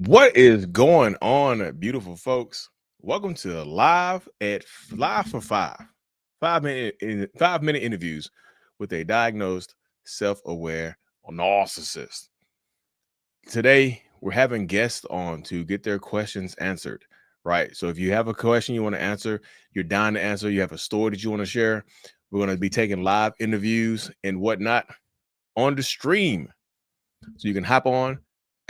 What is going on, beautiful folks? Welcome to live for 5 minute interviews with a diagnosed, self-aware narcissist. Today, we're having guests on to get their questions answered. Right. So if you have a question you want to answer, you're dying to answer, you have a story that you want to share, we're going to be taking live interviews and whatnot on the stream. So you can hop on,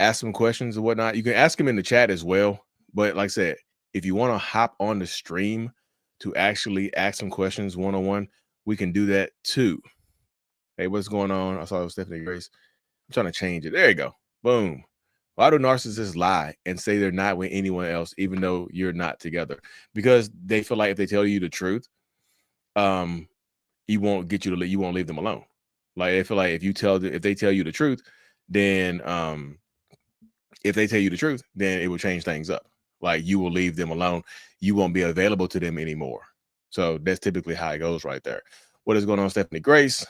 ask some questions and whatnot. You can ask them in the chat as well. But like I said, if you want to hop on the stream to actually ask some questions one-on-one, we can do that too. Hey, what's going on? I saw it was Stephanie Grace. I'm trying to change it. There you go. Boom. Why do narcissists lie and say they're not with anyone else, even though you're not together? Because they feel like if they tell you the truth, you won't leave them alone. Like they feel like if they tell you the truth, then if they tell you the truth, then it will change things up. Like you will leave them alone. You won't be available to them anymore. So that's typically how it goes right there. What is going on, Stephanie Grace?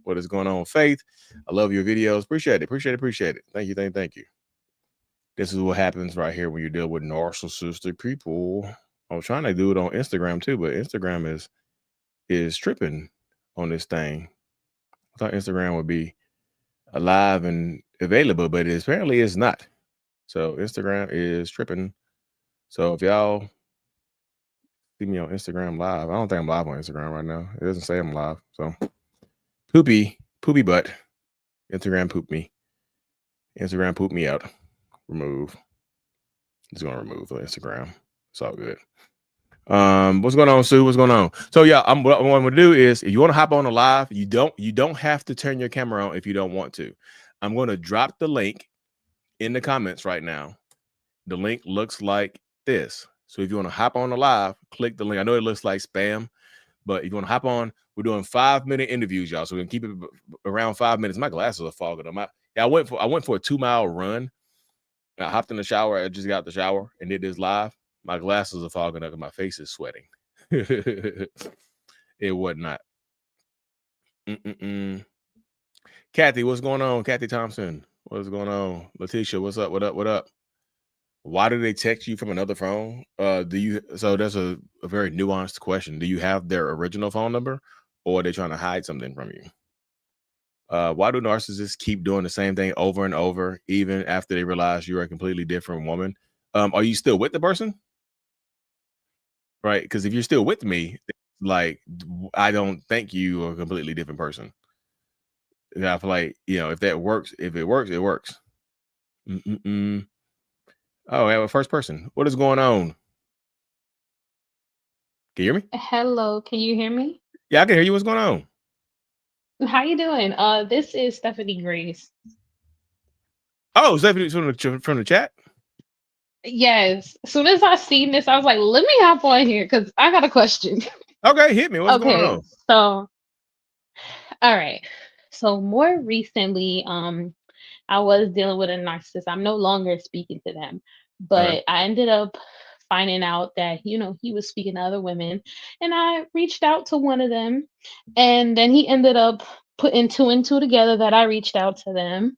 What is going on, Faith? I love your videos. Appreciate it. Thank you. This is what happens right here when you deal with narcissistic people. I'm trying to do it on Instagram too, but Instagram is tripping on this thing. I thought Instagram would be alive and available, but apparently it's not. So Instagram is tripping. So if y'all see me on Instagram live, I don't think I'm live on Instagram right now. It doesn't say I'm live. So poopy butt. Instagram pooped me. Instagram pooped me out. Remove. It's gonna remove the Instagram. It's all good. What's going on, Sue? What's going on? So yeah, what I'm gonna do is if you want to hop on the live, you don't have to turn your camera on if you don't want to. I'm gonna drop the link in the comments right now. The link looks like this. So if you want to hop on the live, click the link. I know it looks like spam, but if you want to hop on, we're doing 5-minute interviews, y'all. So we can keep it around 5 minutes. My glasses are fogging up. I went for a 2-mile run. I hopped in the shower. I just got the shower and did this live. My glasses are fogging up and my face is sweating. It would not. Kathy, what's going on? Kathy Thompson, what's going on? Letitia, what's up? What up? Why do they text you from another phone? So that's a very nuanced question. Do you have their original phone number or are they trying to hide something from you? Why do narcissists keep doing the same thing over and over, even after they realize you're a completely different woman? Are you still with the person? Right? Because if you're still with me, like I don't think you are a completely different person. I feel like, if it works, it works. Oh, I have a first person. What is going on? Can you hear me? Hello, can you hear me? Yeah, I can hear you. What's going on? How you doing? This is Stephanie Grace. Oh, Stephanie from the chat. Yes. As soon as I seen this, I was like, let me hop on here because I got a question. Okay, hit me. What's going Okay, on? so all right. So more recently, I was dealing with a narcissist. I'm no longer speaking to them, Okay. but I ended up finding out that, he was speaking to other women, and I reached out to one of them, and then he ended up putting two and two together that I reached out to them.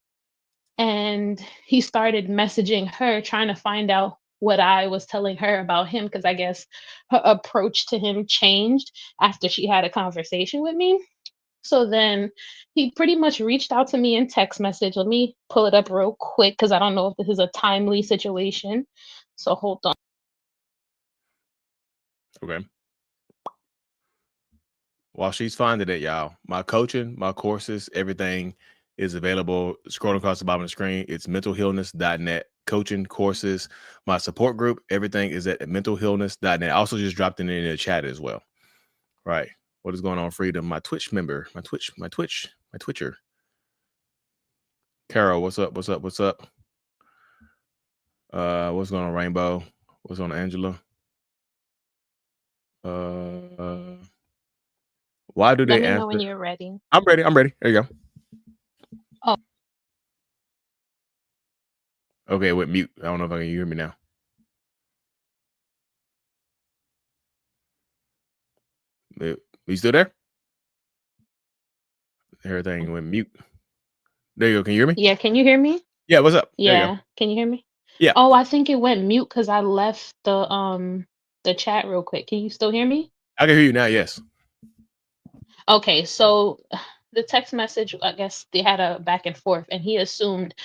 And he started messaging her trying to find out what I was telling her about him, because I guess her approach to him changed after she had a conversation with me. So then he pretty much reached out to me in text message. Let me pull it up real quick because I don't know if this is a timely situation. So hold on. Okay. While she's finding it, y'all, my coaching, my courses, everything is available. Scrolling across the bottom of the screen, it's mentalhealness.net. Coaching courses, my support group, everything is at mentalhealness.net. I also just dropped it in the chat as well. Right. What is going on, Freedom? My Twitch member, my Twitcher. Carol, what's up? What's up? What's going on, Rainbow? What's on, Angela? Why do Let they me know when answer? you're ready. I'm ready. There you go. Oh, Okay, with mute. I don't know if I can hear me now. You still there? Everything went mute. There you go. Can you hear me? yeah. Can you hear me? Yeah, what's up? There you go. Yeah. Can you hear me? Yeah, Oh, I think it went mute because I left the chat real quick. Can you still hear me? I can hear you now. Yes. Okay, so the text message, I guess they had a back and forth, and he assumed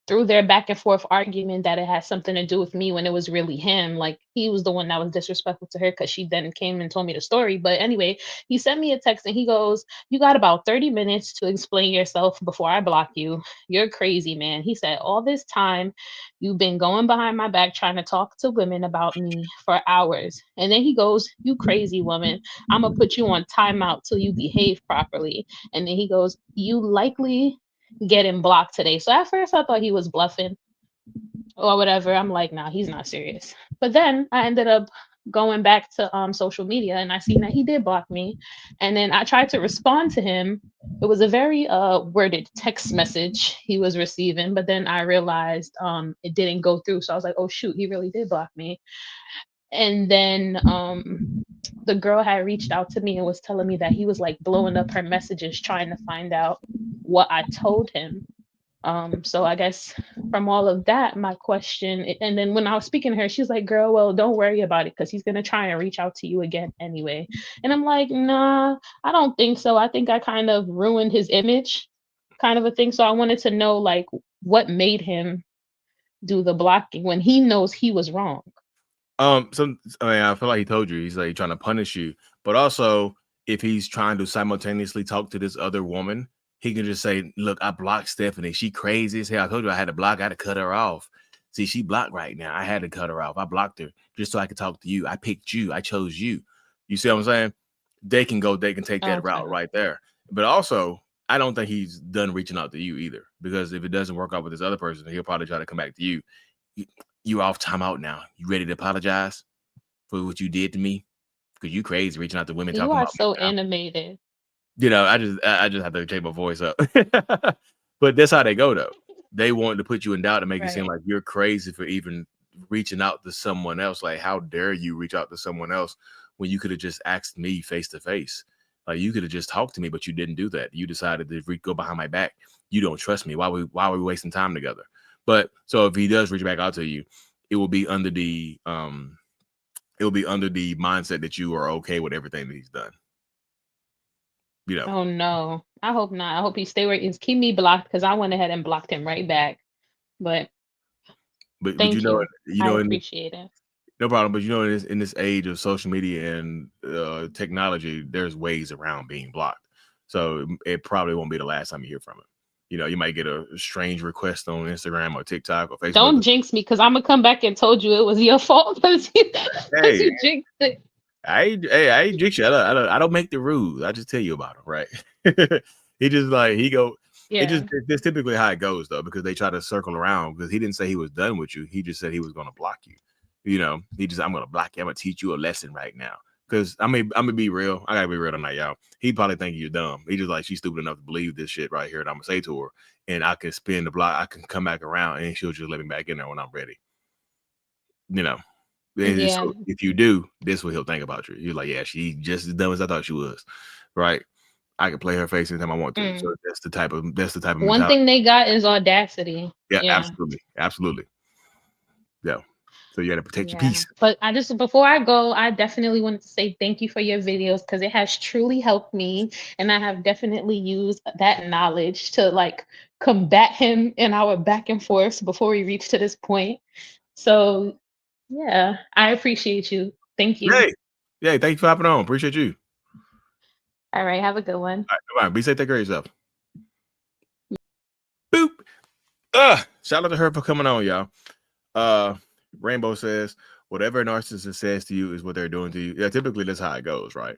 through their back and forth argument that it had something to do with me when it was really him. Like he was the one that was disrespectful to her because she then came and told me the story. But anyway, he sent me a text and he goes, "You got about 30 minutes to explain yourself before I block you. You're crazy, man." He said, "All this time you've been going behind my back trying to talk to women about me for hours." And then he goes, "You crazy woman. I'm gonna put you on timeout till you behave properly." And then he goes, "You likely getting blocked today." So at first I thought he was bluffing or whatever. I'm like, nah, he's not serious. But then I ended up going back to social media and I seen that he did block me. And then I tried to respond to him. It was a very worded text message he was receiving, but then I realized it didn't go through. So I was like, oh shoot, he really did block me. And then the girl had reached out to me and was telling me that he was like blowing up her messages trying to find out what I told him. So I guess from all of that, my question, and then when I was speaking to her, she's like, "Girl, well, don't worry about it because he's gonna try and reach out to you again anyway." And I'm like, "Nah, I don't think so. I think I kind of ruined his image, kind of a thing." So I wanted to know, like, what made him do the blocking when he knows he was wrong. Some I mean, I feel like he told you he's like trying to punish you, but also if he's trying to simultaneously talk to this other woman, he can just say, "Look, I blocked Stephanie. She crazy as hell. I told you I had to block. I had to cut her off. See, she blocked right now. I had to cut her off. I blocked her just so I could talk to you. I picked you. I chose you. You see what I'm saying? They can go. They can take that route Okay. right there. But also, I don't think he's done reaching out to you either, because if it doesn't work out with this other person, he'll probably try to come back to you. You off timeout now. You ready to apologize for what you did to me? Because you crazy reaching out to women You talking are about me so now. animated. You know, I just have to change my voice up. But that's how they go though. They want to put you in doubt to make it seem Right. like you're crazy for even reaching out to someone else. Like, how dare you reach out to someone else when you could have just asked me face to face? Like, you could have just talked to me, but you didn't do that. You decided to go behind my back. You don't trust me. Why are we wasting time together? But so if he does reach back out to you, it will be under the mindset that you are okay with everything that he's done. You know, Oh no, I hope not. I hope he stay where he is. Keep me blocked because I went ahead and blocked him right back. But but thank you. you I know, appreciate it. no problem. But you know, in this age of social media and technology, there's ways around being blocked. So it probably won't be the last time you hear from him. You know, you might get a strange request on Instagram or TikTok or Facebook. Don't jinx me because I'm gonna come back and told you it was your fault because Hey, you jinxed it. I ain't jinx you. I don't make the rules. I just tell you about them, right? He just like he go. It just Yeah. That's typically how it goes though, because they try to circle around, because he didn't say he was done with you. He just said he was going to block you. You know, I'm going to block you. I'm going to teach you a lesson right now. Because I'm gonna be real. I gotta be real tonight, y'all. He probably think you're dumb. He just like, she's stupid enough to believe this shit right here, and I'm gonna say to her, and I can spin the block. I can come back around, and she'll just let me back in there when I'm ready. You know. And Yeah. so if you do, this is what he'll think about you. You're like, yeah, she just as dumb as I thought she was, right? I can play her face anytime I want to. Mm. So that's the type of One mentality. thing they got is audacity. Yeah, Yeah. absolutely, absolutely. Yeah. So you got to protect your Yeah. peace. But I just before I go, I definitely wanted to say thank you for your videos because it has truly helped me. And I have definitely used that knowledge to like combat him in our back and forth before we reach to this point. So yeah, I appreciate you. Thank you. Hey, yeah. Thanks for hopping on. Appreciate you. All right, have a good one. All right, come on. Be safe. Take care of yourself. Boop. Shout out to her for coming on, y'all. Uh, Rainbow says, whatever a narcissist says to you is what they're doing to you. Yeah, typically that's how it goes, right?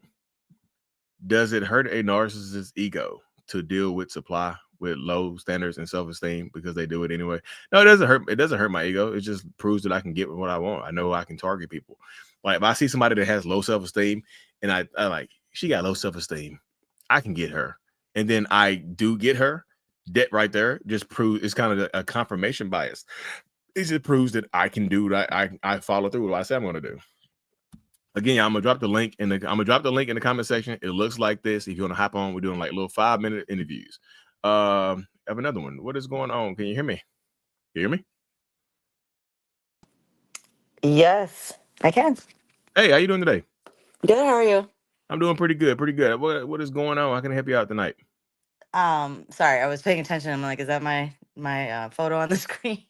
Does it hurt a narcissist's ego to deal with supply with low standards and self-esteem because they do it anyway? No, it doesn't hurt. It doesn't hurt my ego. It just proves that I can get what I want. I know I can target people. Like if I see somebody that has low self-esteem and I like, she got low self-esteem, I can get her. And then I do get her. That right there just proves, it's kind of a confirmation bias. It just proves that I can do that. I follow through with what I say I'm going to do. Again, I'm gonna drop the link in the comment section. It looks like this. If you want to hop on, we're doing like little 5-minute interviews. I have another one. What is going on? Can you hear me? You hear me? Yes, I can. Hey, how you doing today? Good. How are you? I'm doing pretty good, pretty good. What is going on? How can I help you out tonight? Sorry, I was paying attention. I'm like, is that my photo on the screen?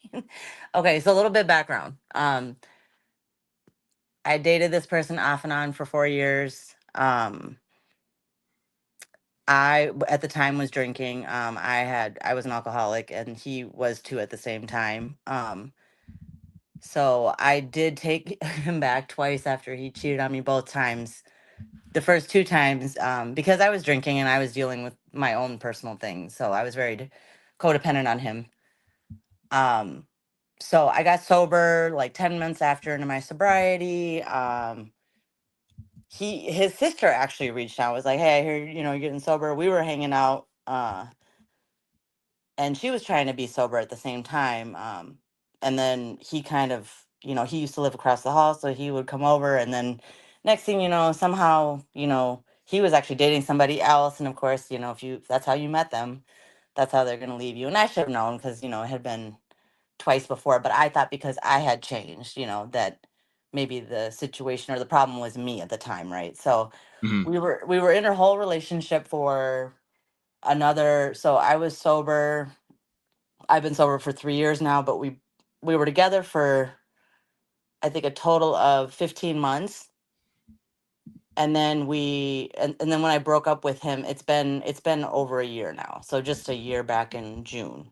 Okay, so a little bit background. I dated this person off and on for 4 years. I at the time was drinking. I was an alcoholic, and he was too at the same time. So I did take him back twice after he cheated on me both times. The first two times, because I was drinking and I was dealing with my own personal things, so I was very codependent on him. Um, so I got sober like 10 months after into my sobriety. His sister actually reached out, was like, "Hey, I hear you're getting sober." We were hanging out, and she was trying to be sober at the same time. And then he kind of, he used to live across the hall, so he would come over, and then next thing you know, somehow, he was actually dating somebody else, and of course, if that's how you met them, that's how they're gonna leave you. And I should have known because it had been twice before, but I thought because I had changed, that maybe the situation or the problem was me at the time, right? So Hmm. we were in a whole relationship for another. So I was sober. I've been sober for 3 years now, but we were together for I think a total of 15 months. And then and then when I broke up with him, it's been over a year now. So just a year back in June.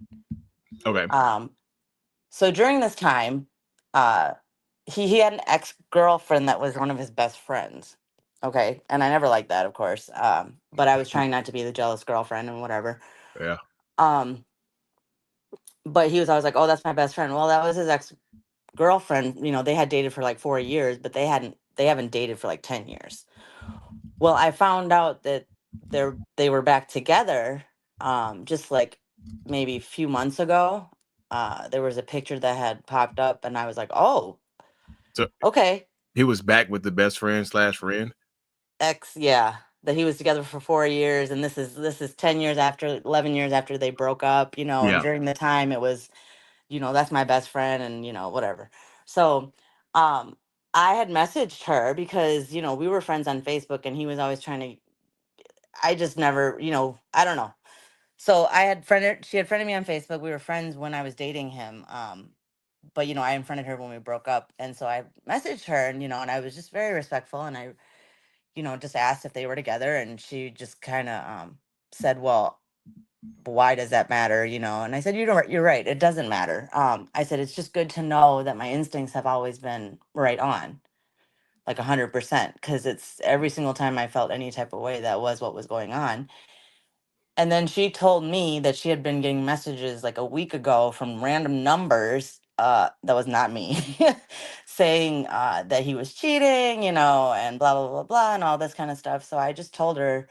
Okay. Um so during this time, uh he had an ex-girlfriend that was one of his best friends. Okay. And I never liked that, of course. But I was trying not to be the jealous girlfriend and whatever. Yeah. Um but he was always like, "Oh, that's my best friend." Well, that was his ex-girlfriend. They had dated for like 4 years, but they haven't dated for like 10 years. Well, I found out that they were back together, just like maybe a few months ago. There was a picture that had popped up, and I was like, "Oh, So okay." he was back with the best friend slash friend. Yeah, that he was together for 4 years, and this is 10 years after, 11 years after they broke up. And Yeah. during the time, it was, that's my best friend, and whatever. So, um, I had messaged her because we were friends on Facebook, and he was always trying to. I just never, I don't know. So she had friended me on Facebook. We were friends when I was dating him. But I unfriended her when we broke up, and so I messaged her, and I was just very respectful, and I, just asked if they were together, and she just kind of said, "Well, why does that matter?" And I said, You're right, it doesn't matter." I said, "It's just good to know that my instincts have always been right on, like 100%, because it's every single time I felt any type of way, that was what was going on." And then she told me that she had been getting messages like a week ago from random numbers, that was not me, saying that he was cheating, and blah, blah, blah, blah, and all this kind of stuff. So I just told her,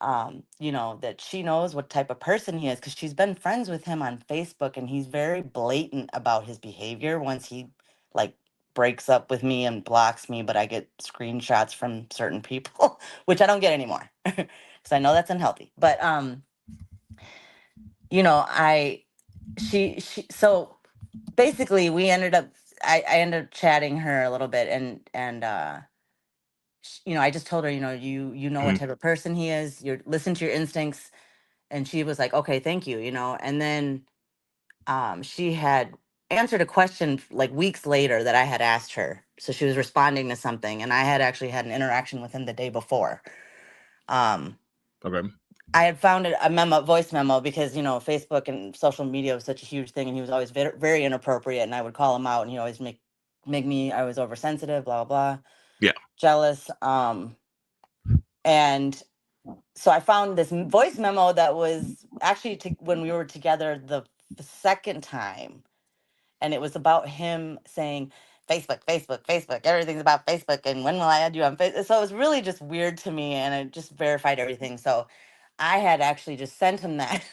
that she knows what type of person he is, because she's been friends with him on Facebook, and he's very blatant about his behavior once he, like, breaks up with me and blocks me, but I get screenshots from certain people, which I don't get anymore. Because I know that's unhealthy. But I she so basically we ended up I ended up chatting her a little bit, and I just told her, you know what Hmm. type of person he is. You listen to your instincts. And she was like, "Okay, thank you," and then she had answered a question like weeks later that I had asked her. So she was responding to something, and I had actually had an interaction with him the day before. um Okay. I had found a voice memo, because Facebook and social media was such a huge thing, and he was always very, very inappropriate. And I would call him out, and he always make me. I was oversensitive, blah blah blah, Yeah. jealous. And so I found this voice memo that was actually when we were together the second time, and it was about him saying, "Facebook, Facebook, Facebook. Everything's about Facebook, and when will I add you on Facebook?" So it was really just weird to me, and I just verified everything. So I had actually just sent him that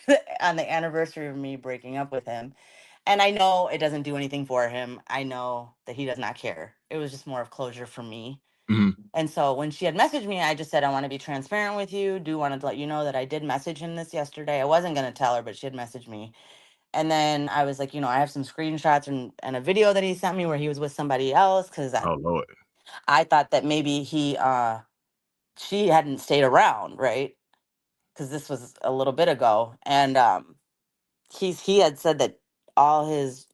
on the anniversary of me breaking up with him. And I know it doesn't do anything for him. I know that he does not care. It was just more of closure for me. Hmm. And so when she had messaged me, I just said, "I want to be transparent with you. Do want to let you know that I did message him this yesterday." I wasn't going to tell her, but she had messaged me. And then I was like, I have some screenshots and a video that he sent me where he was with somebody else, because Oh Lord. I thought that maybe she hadn't stayed around, right? Because this was a little bit ago, and he had said that all his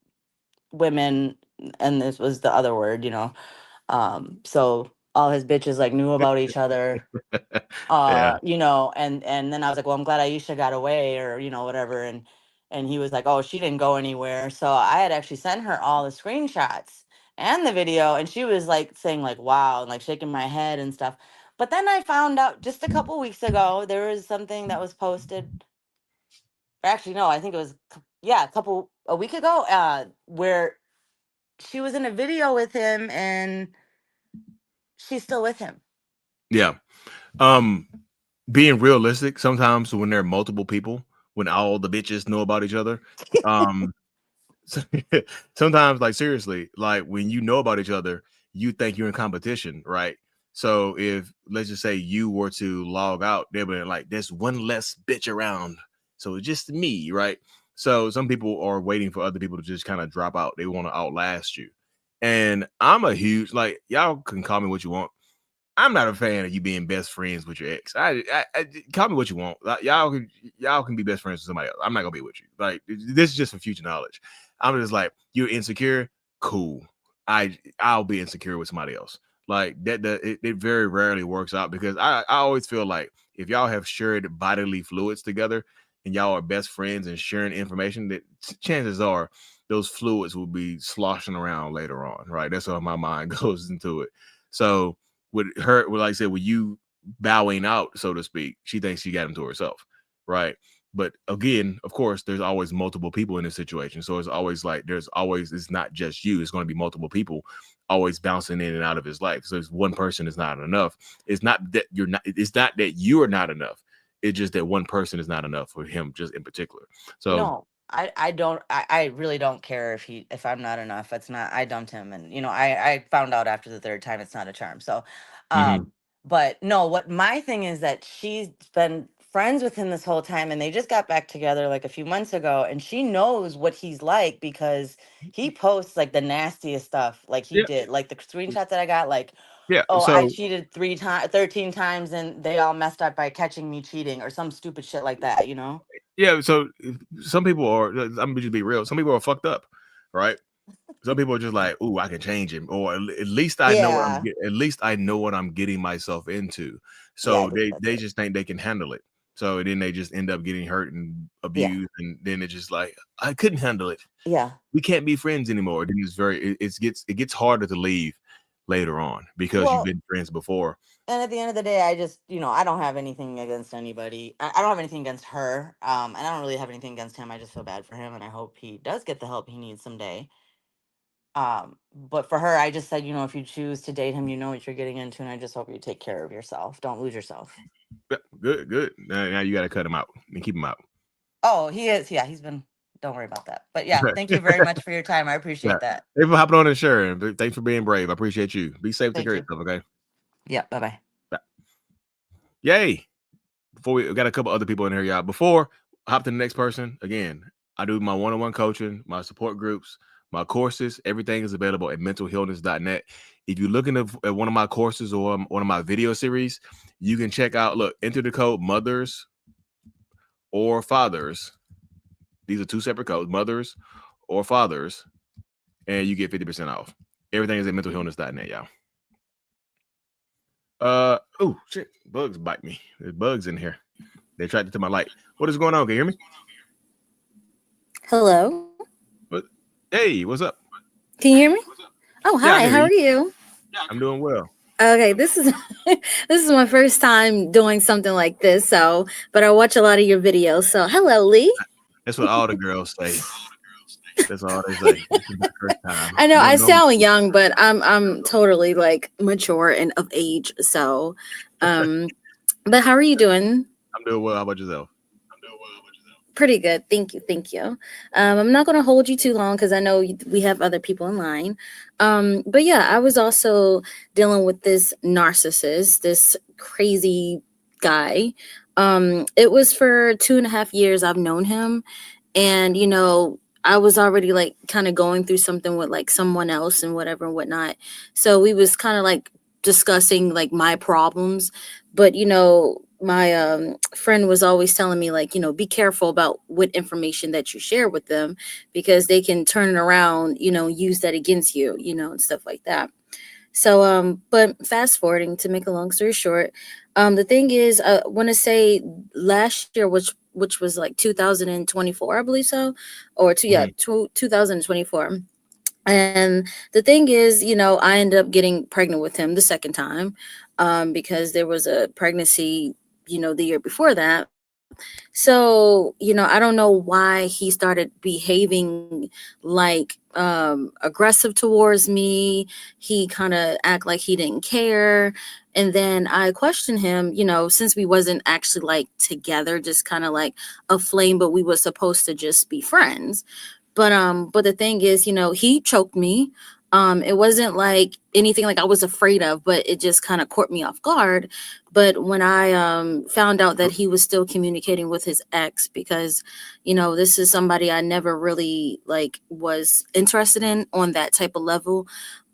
women, and this was the other word, so all his bitches like knew about each other, Yeah. and then I was like, well, I'm glad Aisha got away, or whatever, and he was like, oh, she didn't go anywhere. So I had actually sent her all the screenshots and the video, and she was like saying like wow, and like shaking my head and stuff. But then I found out just a couple weeks ago there was something that was posted. Actually, no, I think it was a week ago, where she was in a video with him and she's still with him. Yeah. Being realistic, sometimes when there are multiple people, when all the bitches know about each other, sometimes, like, seriously, like when you know about each other, you think you're in competition, right? So if, let's just say, you were to log out, they'll be like, there's one less bitch around, so it's just me, right? So some people are waiting for other people to just kind of drop out. They want to outlast you. And I'm a huge, like, y'all can call me what you want. I'm not a fan of you being best friends with your ex. I call me what you want. Like, y'all can be best friends with somebody else. I'm not gonna be with you. Like, this is just for future knowledge. I'm just like, you're insecure. Cool. I'll be insecure with somebody else. Like that. It very rarely works out, because I always feel like if y'all have shared bodily fluids together and y'all are best friends and sharing information, that chances are those fluids will be sloshing around later on. Right. That's how my mind goes into it. So with her, like I said, with you bowing out, so to speak, she thinks she got him to herself, right? But again, of course, there's always multiple people in this situation. So it's always like it's not just you. It's going to be multiple people always bouncing in and out of his life. So if one person is not enough, it's not that you're not. It's not that you are not enough. It's just that one person is not enough for him, just in particular. So No, I really don't care if I'm not enough. It's not, I dumped him, and I found out after the third time it's not a charm. So mhm. but no, what my thing is that she's been friends with him this whole time, and they just got back together like a few months ago, and she knows what he's like because he posts like the nastiest stuff, like he Yeah, did, like the screenshots that I got, like, yeah. oh, I So cheated 13 times and they all messed up by catching me cheating, or some stupid shit like that. yeah, so some people are. I'm gonna just be real. Some people are fucked up, right? Some people are just like, "Ooh, I can change him," or at least I know what Yeah. at least I know what I'm getting myself into. Yeah, I So believe that's they it. just think they can handle it. So then they just end up getting hurt and Yeah. abused, and then it's just like, I couldn't handle it. Yeah. We can't be friends anymore. Then it gets harder to leave later on because you've Well, been friends before. and at the end of the day, I just, I don't have anything against anybody. I don't have anything against her. And I don't really have anything against him. I just feel bad for him, and I hope he does get the help he needs someday. But for her, I just said, if you choose to date him, you know what you're getting into, and I just hope you take care of yourself. Don't lose yourself. Yeah, good. Now you got to cut him out and keep him out. Oh, he is. Yeah, he's been. Don't worry about that. But yeah, thank you very much for your time. I Yeah. appreciate that. Thanks for hopping on and sharing. Thanks for being brave. I appreciate you. Be safe. Take Thank care of you. yourself. Okay. Yeah. Bye bye. Bye. Yay. Before we got a couple other people in here, y'all. Before I hop to the next person, again, I do my one-on-one coaching, my support groups, my courses. Everything is available at mentalhealness.net. If you're looking at one of my courses or one of my video series, you can check out, look, enter the code mothers or fathers. These are two separate codes, mothers or fathers, and you get 50% off. Everything is at mentalhealness.net, y'all. Oh shit, bugs bite me. There's bugs in here. They attracted to my light. What is going on? Can you hear me? Hello. What? Hey, what's up? Can you hear me? Oh, Yeah, I hi. can How hear are you. you? I'm doing well. Okay, this is this is my first time doing something like this. But I watch a lot of your videos. So, hello, Lee. That's what all the girls say. That's all they say. This is the first time. I know You I don't know me. sound young, but I'm totally like mature and of age. So, but how are you doing? I'm doing well. How about yourself? Pretty good. Thank you. Thank you. I'm not going to hold you too long because I know we have other people in line. But yeah, I was also dealing with this narcissist, this crazy guy. It was for 2.5 years I've known him. and I was already like kind of going through something with like someone else and whatever and whatnot. So we was kind of like discussing like my problems, but my friend was always telling me like, be careful about what information that you share with them, because they can turn it around, use that against you, and stuff like that. So, but fast forwarding to make a long story short, the thing is, I want to say last year, which was like 2024, I believe so, or 2024. And the thing is, I ended up getting pregnant with him the second time, because there was a pregnancy, the year before that. So, I don't know why he started behaving like aggressive towards me. He kind of act like he didn't care. And then I questioned him, since we wasn't actually like together, just kind of like a flame, but we were supposed to just be friends. But the thing is, he choked me. It wasn't like anything like I was afraid of, but it just kind of caught me off guard. But when I found out that he was still communicating with his ex, because this is somebody I never really like was interested in on that type of level.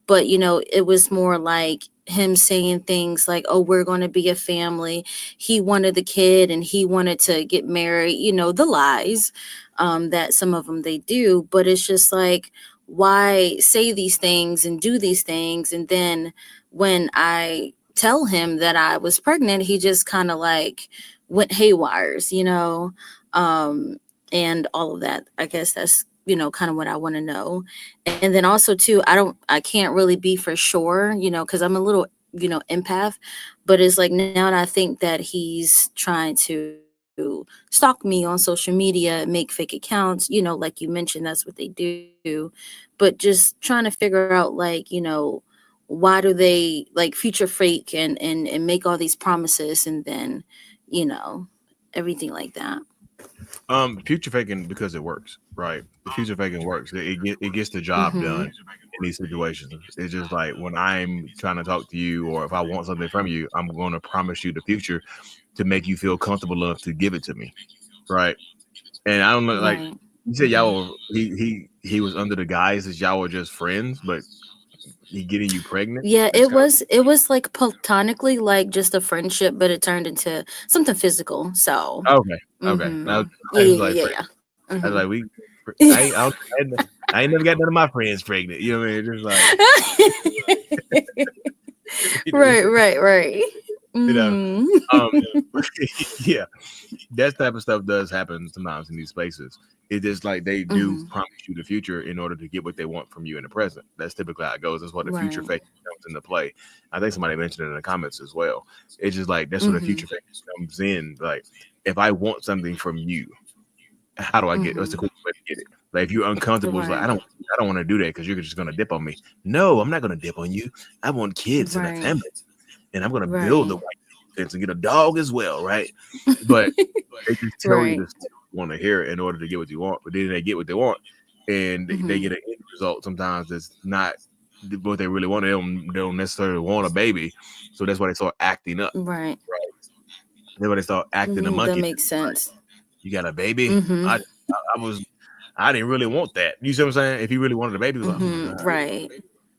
But it was more like him saying things like, oh, we're going to be a family. He wanted the kid and he wanted to get married, the lies that some of them they do. But it's just like, why say these things and do these things? And then when I tell him that I was pregnant, he just kind of like went haywires, and all of that. I guess that's kind of what I want to know. And then also too, I can't really be for sure, because I'm a little empath. But it's like now that I think that he's trying to stalk me on social media, make fake accounts, like you mentioned, that's what they do. But just trying to figure out like, why do they like future fake and make all these promises, and then everything like that. Future faking because it works, right? The future faking works. It gets the job done in these situations. It's just like when I'm trying to talk to you, or if I want something from you, I'm going to promise you the future to make you feel comfortable enough to give it to me, right? And I don't know, like you said, y'all were, he was under the guise that y'all were just friends, but he getting you pregnant. Yeah, it was like platonically, like just a friendship, but it turned into something physical. So Okay. I was like, yeah. I was like, I ain't never got none of my friends pregnant. You know what I mean? Just like right. Yeah, that type of stuff does happen sometimes in these spaces. It's just like they do promise you the future in order to get what they want from you in the present. That's typically how it goes. That's why the future fake comes into play. I think somebody mentioned it in the comments as well. It's just like that's where the future fake comes in. Like, if I want something from you, how do I get it? What's the quickest way to get it? Like, if you're uncomfortable, it's like I don't want to do that because you're just gonna dip on me. No, I'm not gonna dip on you. I want kids and a family, and I'm gonna build the white fence and get a dog as well, right? But they just tell you this want to hear it in order to get what you want, but then they get what they want, and they get an end result sometimes that's not what they really want. They don't necessarily want a baby, so that's why they start acting up. Right. That's why they start acting a monkey. That makes sense. Like, you got a baby? I didn't really want that. You see what I'm saying? If he really wanted a baby, he was like, oh my God,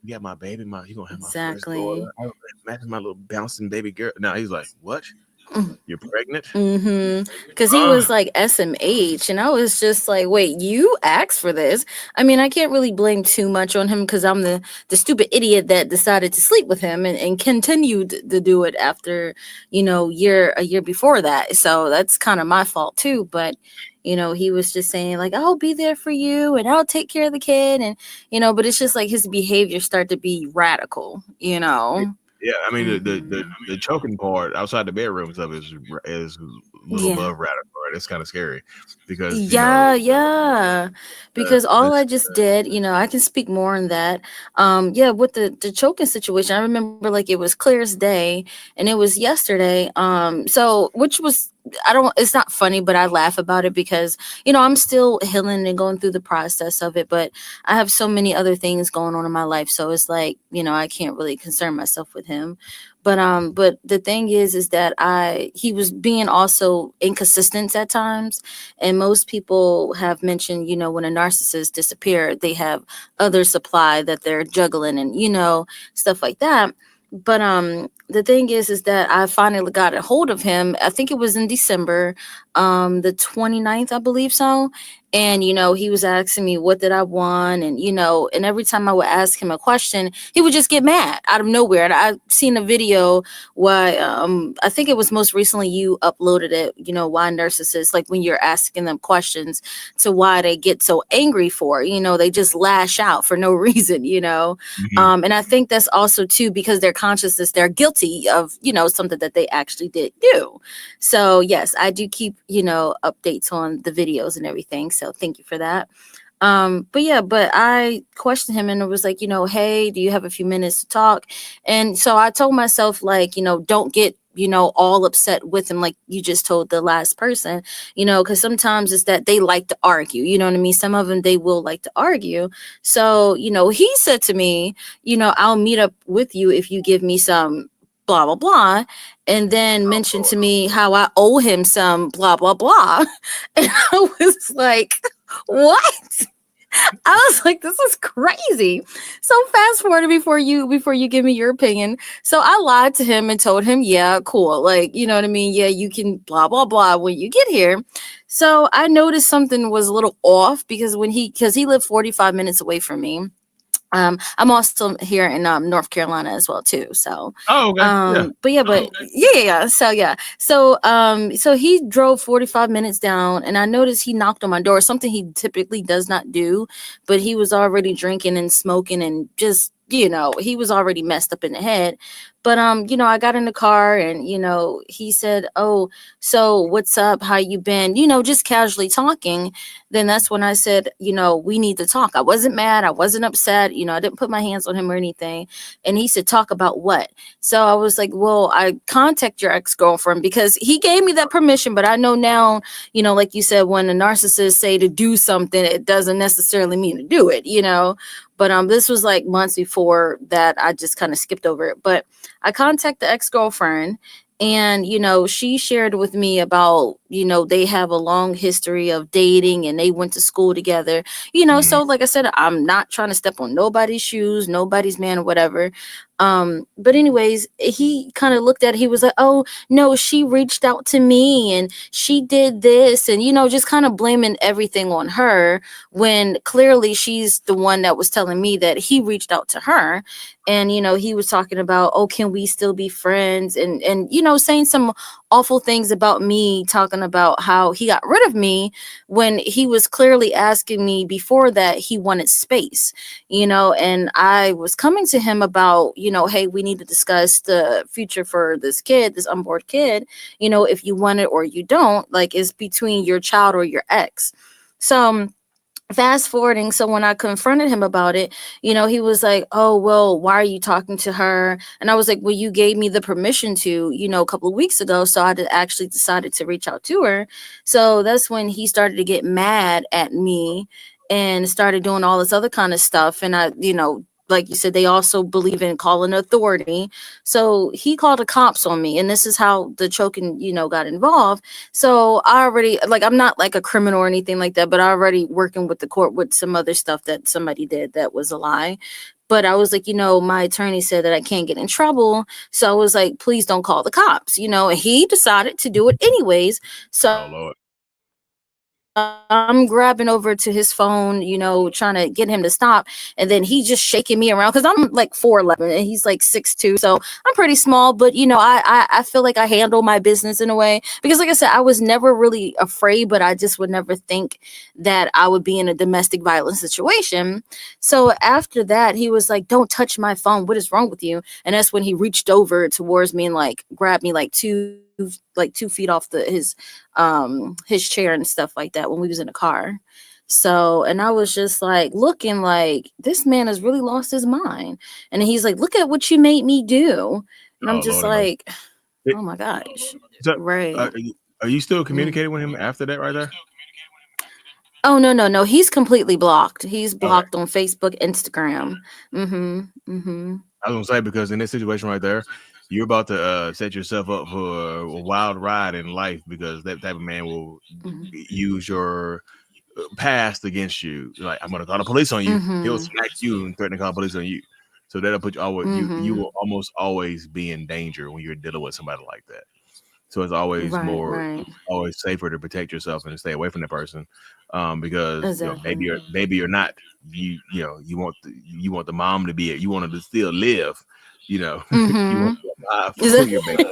you got my baby, you gonna have my first daughter. Imagine my little bouncing baby girl. Now he's like, what? You're pregnant? Because he was like SMH, and I was just like, wait, you asked for this? I mean, I can't really blame too much on him because I'm the stupid idiot that decided to sleep with him and continued to do it after, a year before that. So that's kind of my fault too. But he was just saying like, I'll be there for you and I'll take care of the kid, and but it's just like his behavior started to be radical. Yeah, I mean the choking part outside the bedroom stuff is a little above radical, right? It's kind of scary because because all I just did, I can speak more on that. With the choking situation, I remember like it was clear as day, and it was yesterday. So which was it's not funny, but I laugh about it because, I'm still healing and going through the process of it, but I have so many other things going on in my life. So it's like, I can't really concern myself with him. But the thing is that he was being also inconsistent at times. And most people have mentioned, when a narcissist disappears, they have other supply that they're juggling and, stuff like that. But the thing is that I finally got a hold of him. I think it was in December, the 29th, I believe so. And, he was asking me what did I want? And, and every time I would ask him a question, he would just get mad out of nowhere. And I've seen a video why I think it was most recently you uploaded it, why narcissists, like when you're asking them questions to why they get so angry for, they just lash out for no reason, and I think that's also too, because their consciousness, they're guilty of, something that they actually did do. So yes, I do keep, updates on the videos and everything. So thank you for that. But I questioned him and it was like, hey, do you have a few minutes to talk? And so I told myself, like, don't get, all upset with him like you just told the last person, because sometimes it's that they like to argue, you know what I mean? Some of them, they will like to argue. So, he said to me, I'll meet up with you if you give me some blah, blah, blah. And then mentioned to me how I owe him some blah, blah, blah. And I was like, what? I was like, this is crazy. So fast forward before you give me your opinion. So I lied to him and told him, yeah, cool. Like, you know what I mean? Yeah, you can blah, blah, blah when you get here. So I noticed something was a little off because he lived 45 minutes away from me. I'm also here in North Carolina as well too. So So he drove 45 minutes down and I noticed he knocked on my door, something he typically does not do, but he was already drinking and smoking and just, he was already messed up in the head. But I got in the car and he said, oh, so what's up, how you been, just casually talking. Then that's when I said, we need to talk. I wasn't mad, I wasn't upset, I didn't put my hands on him or anything. And he said, talk about what? So I was like, well, I contact your ex-girlfriend because he gave me that permission. But I know now, like you said, when a narcissist say to do something, it doesn't necessarily mean to do it, But this was like months before that. I just kind of skipped over it. But I contacted the ex-girlfriend and, she shared with me about, they have a long history of dating and they went to school together, So like I said, I'm not trying to step on nobody's shoes, nobody's man or whatever. But anyways, he kind of looked at it. He was like, oh no, she reached out to me and she did this and, just kind of blaming everything on her when clearly she's the one that was telling me that he reached out to her. And, he was talking about, oh, can we still be friends? And, saying some awful things about me, talking about how he got rid of me when he was clearly asking me before that he wanted space, and I was coming to him about, hey, we need to discuss the future for this kid, this unborn kid, if you want it or you don't, like it's between your child or your ex. So fast forwarding, so when I confronted him about it, he was like, oh, well, why are you talking to her? And I was like, well, you gave me the permission to, a couple of weeks ago. So I actually decided to reach out to her. So that's when he started to get mad at me and started doing all this other kind of stuff. And I, like you said, they also believe in calling authority. So he called the cops on me. And this is how the choking, got involved. So I already, like, I'm not like a criminal or anything like that, but I already working with the court with some other stuff that somebody did that was a lie. But I was like, my attorney said that I can't get in trouble. So I was like, please don't call the cops, and he decided to do it anyways. So Oh Lord. I'm grabbing over to his phone, trying to get him to stop. And then he just shaking me around because I'm like 4'11" and he's like 6'2". So I'm pretty small, but I feel like I handle my business in a way because like I said, I was never really afraid, but I just would never think that I would be in a domestic violence situation. So after that, he was like, don't touch my phone. What is wrong with you? And that's when he reached over towards me and like grabbed me like 2 feet off his chair and stuff like that when we was in the car. So, and I was just like looking like this man has really lost his mind. And he's like, look at what you made me do. And I'm just Lord, like, it, oh my gosh. so, Right. Are you still Mm. communicating with him after that right there? Oh no, he's completely blocked. He's Okay. blocked on Facebook, Instagram. Mm-hmm. Mm-hmm. I was gonna say because in this situation right there, you're about to set yourself up for a wild ride in life because that type of man will use your past against you. Like, I'm gonna call the police on you. He'll Mm-hmm. smack you and threaten to call the police on you. So that'll put you always you Mm-hmm. will almost always be in danger when you're dealing with somebody like that. So it's always Right, more right. always safer to protect yourself and to stay away from the person. Because Exactly. maybe you're not you want the mom to be you want her to still live, you want Mm-hmm. to alive Is for it your baby.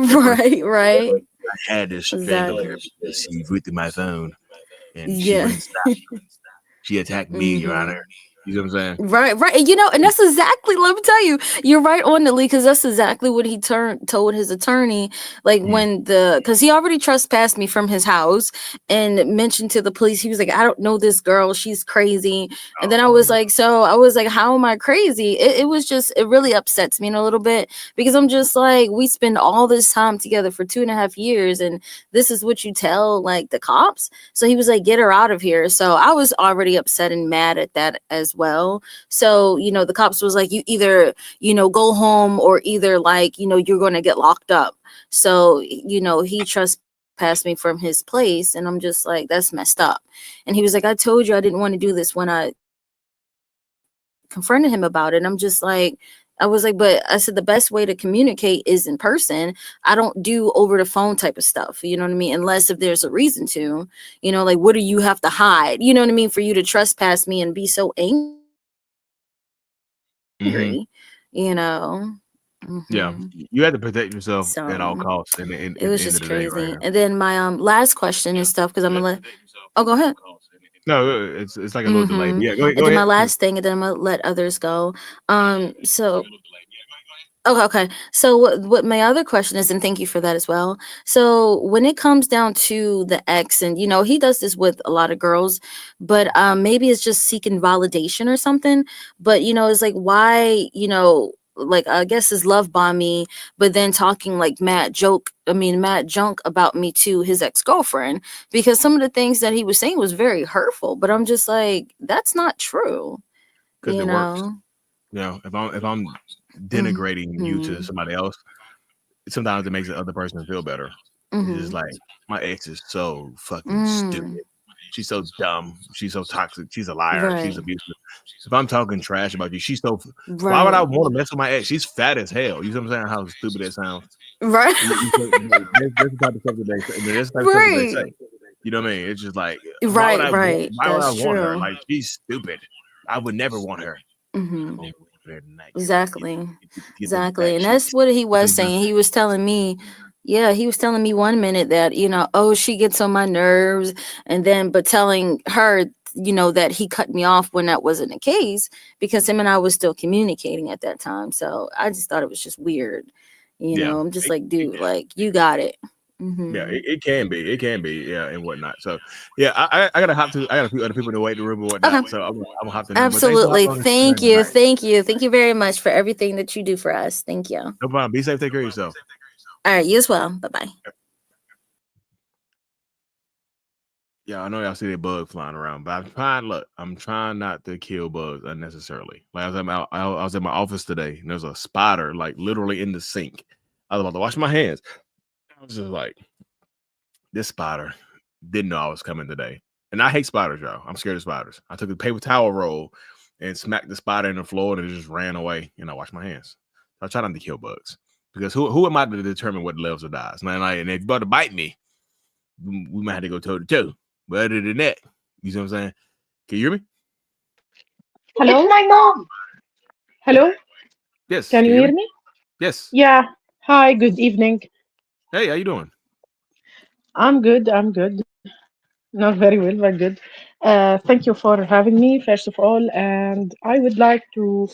Versus, right, right. I had to strangle her Exactly. because she ripped through my phone and she Yeah. wouldn't stop. She attacked me, Your Mm-hmm. Honor. You know what I'm saying? Right, right. And that's exactly, let me tell you, you're right on the lead because that's exactly what he told his attorney. Like Mhm. because he already trespassed me from his house and mentioned to the police, he was like, I don't know this girl, she's crazy. And then Oh, I was like, how am I crazy? It was just, it really upsets me in a little bit because I'm just like, we spend all this time together for 2.5 years and this is what you tell like the cops. So he was like, get her out of here. So I was already upset and mad at that as well. So, the cops was like, you either, go home or either like, you're going to get locked up. So, he trespassed me from his place. And I'm just like, that's messed up. And he was like, I told you I didn't want to do this when I confronted him about it. And I'm just like, I was like, but I said the best way to communicate is in person. I don't do over the phone type of stuff. You know what I mean? Unless if there's a reason to, like, what do you have to hide? You know what I mean? For you to trespass me and be so hmm angry, you know? yeah. hmm You have to protect yourself at all So costs. And it at was the end just of the day, right crazy. here. And then my last question and stuff, because I'm gonna let, oh, go ahead. No, it's like a little delay. Mm-hmm. But yeah, go ahead. And Go then my ahead. last thing, and then I'm gonna let others go. So okay, okay. So what my other question is, and thank you for that as well. So when it comes down to the ex, and he does this with a lot of girls, but maybe it's just seeking validation or something. But it's like why, like I guess is love bomb me, but then talking like mad junk about me to his ex-girlfriend because some of the things that he was saying was very hurtful. But I'm just like, that's not true, Because you it works. know. If I'm denigrating you to Mm-hmm. somebody else, sometimes it makes the other person feel better. It's just Mm-hmm. like my ex is so fucking Mm. stupid. She's so dumb. She's so toxic. She's a liar. She's Right. abusive. If I'm talking trash about you, she's so. Why would I Right. want to mess with my ex? She's fat as hell. You know what I'm saying? How stupid that sounds. Right. That's the type of stuff that they say. That's the type of stuff that they Right. say. You know what I mean? It's just like, Right. Right. why would I That's want her? true. Like, she's stupid. I would never want her. Hmm. Oh, very nice. Exactly. Get them Exactly. fat And that's cheeks. what he You know was what I'm saying. He was telling me, yeah, he was telling me one minute that, oh, she gets on my nerves. And then, but telling her, that he cut me off when that wasn't the case because him and I was still communicating at that time. So I just thought it was just weird. yeah. I'm just It, like, dude, like, you got it. yeah, Hmm. it can be, yeah, and whatnot. So, yeah, I gotta hop to. I got a few other people in the waiting room and whatnot. Okay. So I'm gonna hop to them. But thanks for Absolutely. hopping on the show Thank you. tonight. Thank you. Thank you very much for everything that you do for us. Thank you. All No problem. Be safe. Take care of yourself. right. You as well. Bye bye. Yeah, I know y'all see the bugs flying around, but I'm trying not to kill bugs unnecessarily. Like I was at my office today, and there's a spider like literally in the sink. I was about to wash my hands. I was just like, this spider didn't know I was coming today. And I hate spiders, y'all. I'm scared of spiders. I took a paper towel roll and smacked the spider in the floor and it just ran away. And I washed my hands. I try not to kill bugs because who am I to determine what lives or dies? And if you're about to bite me, we might have to go toe to toe. But other than that, you see what I'm saying? Can you hear me? Hello? It's my mom. Hello? Yes. Can Can you you hear hear me? me? Yes. Yeah. Hi, good evening. Hey, how you doing? I'm good. I'm good. Not very well, but good. Thank you for having me, first of all. And I would like to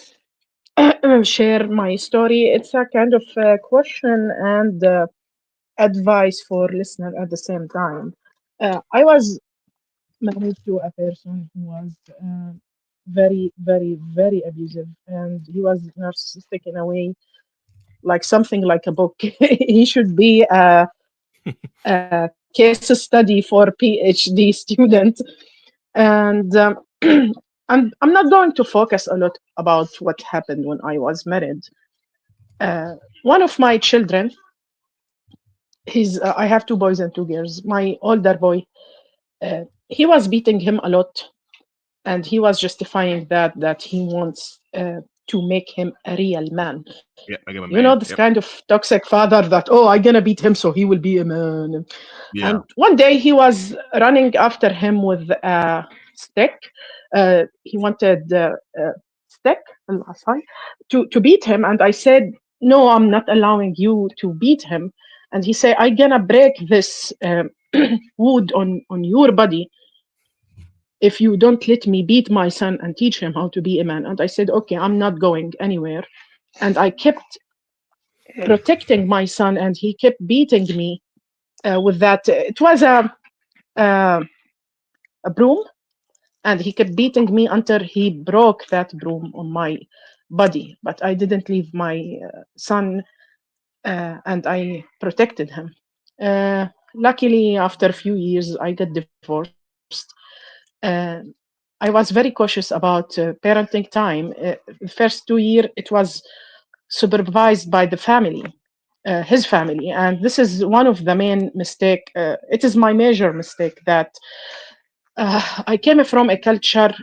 share my story. It's a kind of question and advice for listener at the same time. I was married to a person who was very, very, very abusive, and he was narcissistic in a way, like something like a book. He should be case study for PhD student. And I'm not going to focus a lot about what happened when I was married. One of my children, I have two boys and two girls. My older boy, he was beating him a lot, and he was justifying that he wants to make him a real man. Yeah, make him a You know, man. this Yep. kind of toxic father that, oh, I'm gonna beat him so he will be a man. Yeah. And one day he was running after him with a stick. He wanted a stick, العصاية, to beat him. And I said, no, I'm not allowing you to beat him. And he said, I'm gonna break this wood on your body if you don't let me beat my son and teach him how to be a man. And I said, okay, I'm not going anywhere. And I kept protecting my son, and he kept beating me with that. It was a broom, and he kept beating me until he broke that broom on my body. But I didn't leave my son, and I protected him. Luckily, after a few years, I got divorced. Uh, I was very cautious about parenting time. The first 2 years, it was supervised by the family, his family, and this is one of the main mistake. It is my major mistake that I came from a culture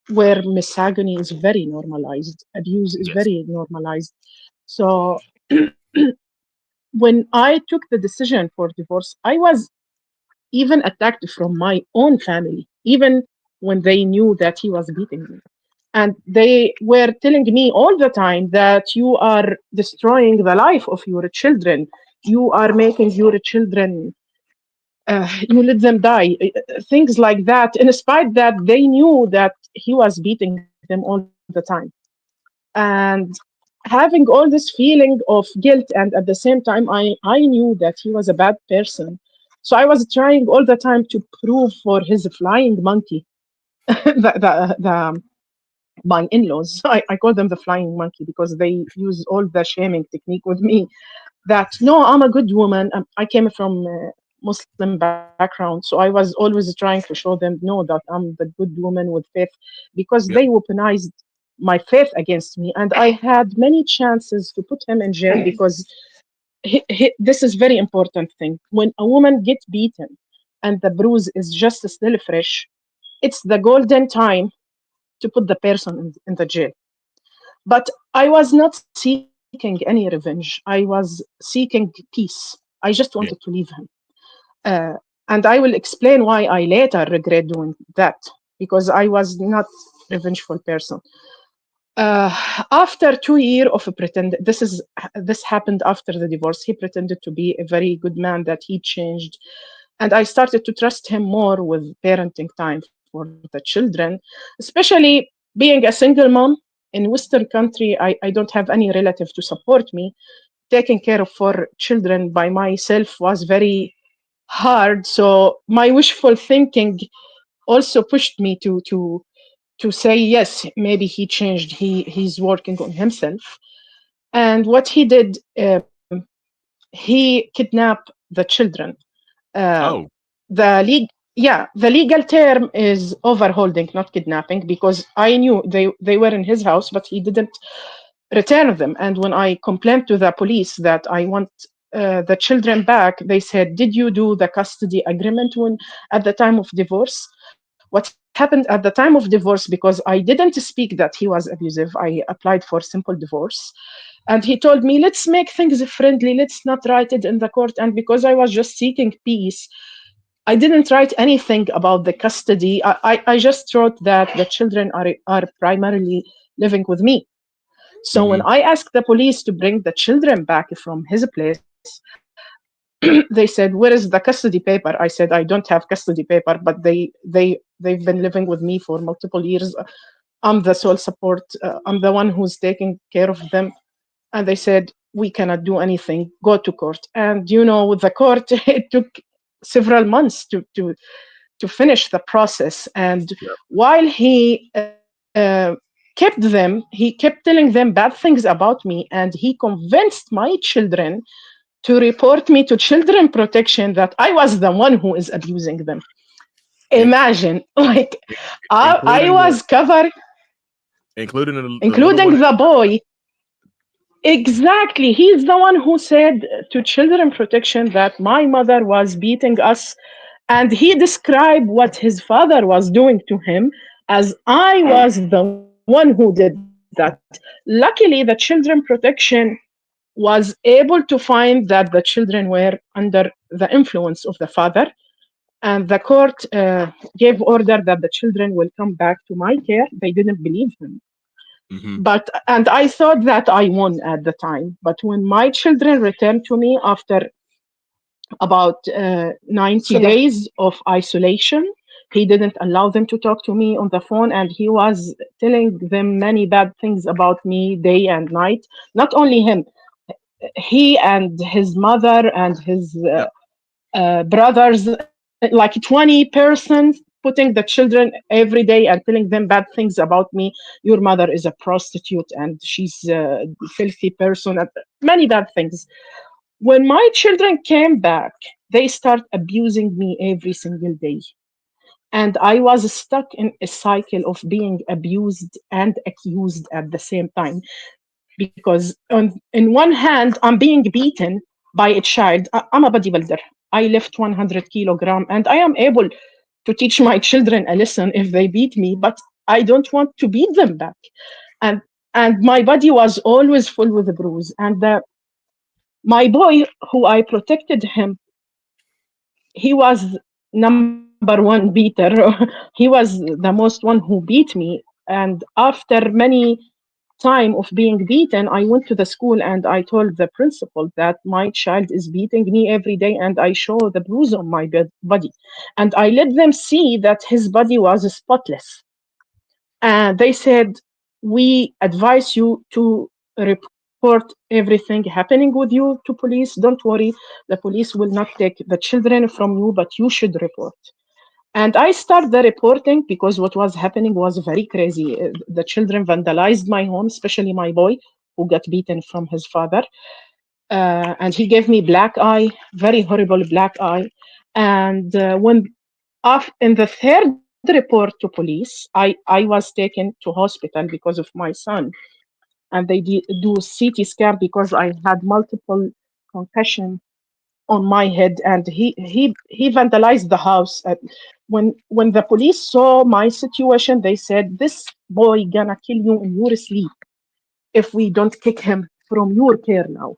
where misogyny is very normalized, abuse is Yes. very normalized. So when I took the decision for divorce, I was even attacked from my own family, even when they knew that he was beating me. And they were telling me all the time that you are destroying the life of your children. You are making your children, you let them die. Things like that. In spite that they knew that he was beating them all the time. And having all this feeling of guilt, and at the same time, I knew that he was a bad person. So I was trying all the time to prove for his flying monkey, the my in-laws. I call them the flying monkey because they use all the shaming technique with me. That no, I'm a good woman. I came from Muslim background, so I was always trying to show them no that I'm the good woman with faith, because they Yep. weaponized my faith against me, and I had many chances to put him in jail because this is very important thing. When a woman gets beaten and the bruise is just still fresh, it's the golden time to put the person in the jail. But I was not seeking any revenge. I was seeking peace. I just wanted to Yeah. leave him. And I will explain why I later regret doing that, because I was not a revengeful person. After 2 years of a pretend, this happened after the divorce. He pretended to be a very good man, that he changed, and I started to trust him more with parenting time for the children, especially being a single mom in Western country. I don't have any relative to support me. Taking care of 4 children by myself was very hard. So my wishful thinking also pushed me to say yes, maybe he changed. He's working on himself. And what he did, he kidnapped the children. Uh, Oh. the legal term is overholding, not kidnapping, because I knew they were in his house, but he didn't return them. And when I complained to the police that I want the children back, they said, "Did you do the custody agreement when at the time of divorce?" What happened at the time of divorce, because I didn't speak that he was abusive, I applied for simple divorce. And he told me, let's make things friendly, let's not write it in the court. And because I was just seeking peace, I didn't write anything about the custody. I just wrote that the children are primarily living with me. So when Hmm. I asked the police to bring the children back from his place, they said, "Where is the custody paper?" I said, "I don't have custody paper, but they've been living with me for multiple years. I'm the sole support. I'm the one who's taking care of them." And they said, "We cannot do anything. Go to court." And with the court, it took several months to finish the process. And Yeah. while he kept them, he kept telling them bad things about me, and he convinced my children to report me to children protection that I was the one who is abusing them. In- Imagine, like, I including was covered, including the little one. including the boy. Exactly. He's the one who said to children protection that my mother was beating us. And he described what his father was doing to him as I was the one who did that. Luckily, the children protection was able to find that the children were under the influence of the father. And the court gave order that the children will come back to my care. They didn't believe him. Mm-hmm. And I thought that I won at the time. But when my children returned to me after about 90 days of isolation, he didn't allow them to talk to me on the phone, and he was telling them many bad things about me day and night. Not only him, he and his mother and his Yeah. brothers, like 20 persons, putting the children every day and telling them bad things about me. Your mother is a prostitute and she's a filthy person, and many bad things. When my children came back, they start abusing me every single day. And I was stuck in a cycle of being abused and accused at the same time. Because in one hand, I'm being beaten by a child. I'm a bodybuilder. I lift 100 kilogram, and I am able to teach my children a lesson if they beat me, but I don't want to beat them back. And my body was always full with a bruise. And my boy, who I protected him, he was number one beater. He was the most one who beat me. And after many time of being beaten, I went to the school and I told the principal that my child is beating me every day, and I show the bruise on my body. And I let them see that his body was spotless. And they said, we advise you to report everything happening with you to police. Don't worry, the police will not take the children from you, but you should report. And I started the reporting because what was happening was very crazy. The children vandalized my home, especially my boy, who got beaten from his father. And he gave me black eye, very horrible black eye. And in the third report to police, I was taken to hospital because of my son. And they do CT scan because I had multiple concussion on my head, and he vandalized the house. When the police saw my situation, they said, this boy gonna kill you in your sleep if we don't kick him from your care now.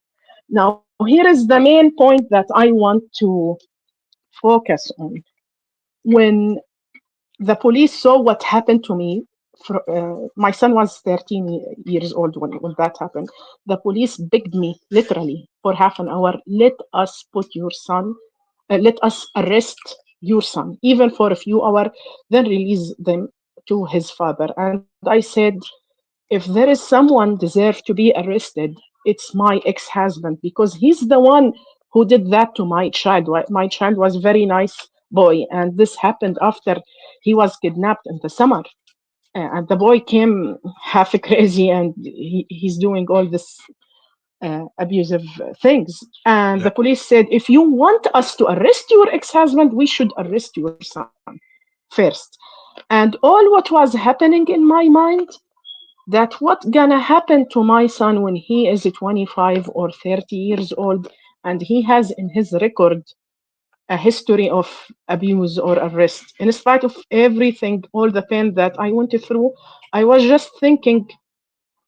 Now here is the main point that I want to focus on. When the police saw what happened to me, my son was 13 years old when that happened. The police begged me literally for half an hour, let us put your son, let us arrest your son, even for a few hours, then release them to his father. And I said, if there is someone deserve to be arrested, it's my ex-husband, because he's the one who did that to my child. My child was very nice boy, and this happened after he was kidnapped in the summer. And the boy came half crazy, and he's doing all this abusive things. And Yeah. the police said, if you want us to arrest your ex-husband, we should arrest your son first. And all what was happening in my mind, that what gonna happen to my son when he is 25 or 30 years old, and he has in his record a history of abuse or arrest. In spite of everything, all the pain that I went through, I was just thinking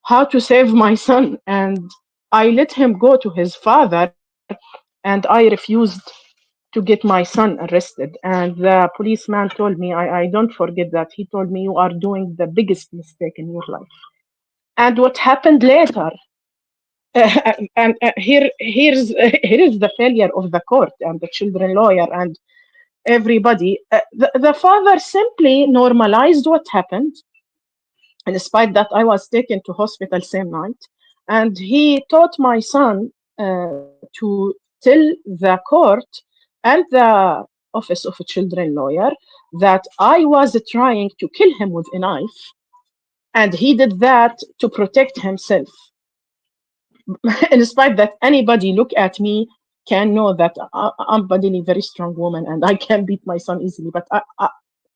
how to save my son. And I let him go to his father, and I refused to get my son arrested. And the policeman told me, I don't forget that. He told me, you are doing the biggest mistake in your life. And what happened later, here is the failure of the court and the children lawyer and everybody. The father simply normalized what happened, and despite that, I was taken to hospital same night. And he taught my son to tell the court and the office of a children lawyer that I was trying to kill him with a knife, and he did that to protect himself. In spite that anybody look at me can know that I'm bodily very strong woman and I can beat my son easily. But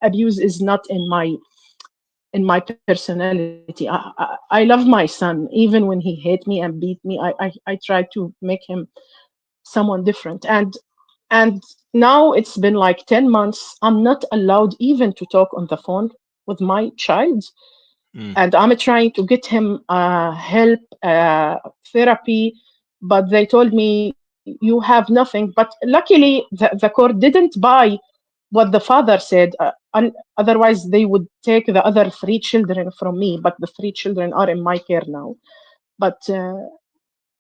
abuse is not in my personality. I love my son even when he hate me and beat me. I try to make him someone different. And now it's been like 10 months. I'm not allowed even to talk on the phone with my child. Mm. And I'm trying to get him help, therapy, but they told me you have nothing. But luckily, the court didn't buy what the father said. Otherwise, they would take the other three children from me. But the three children are in my care now. But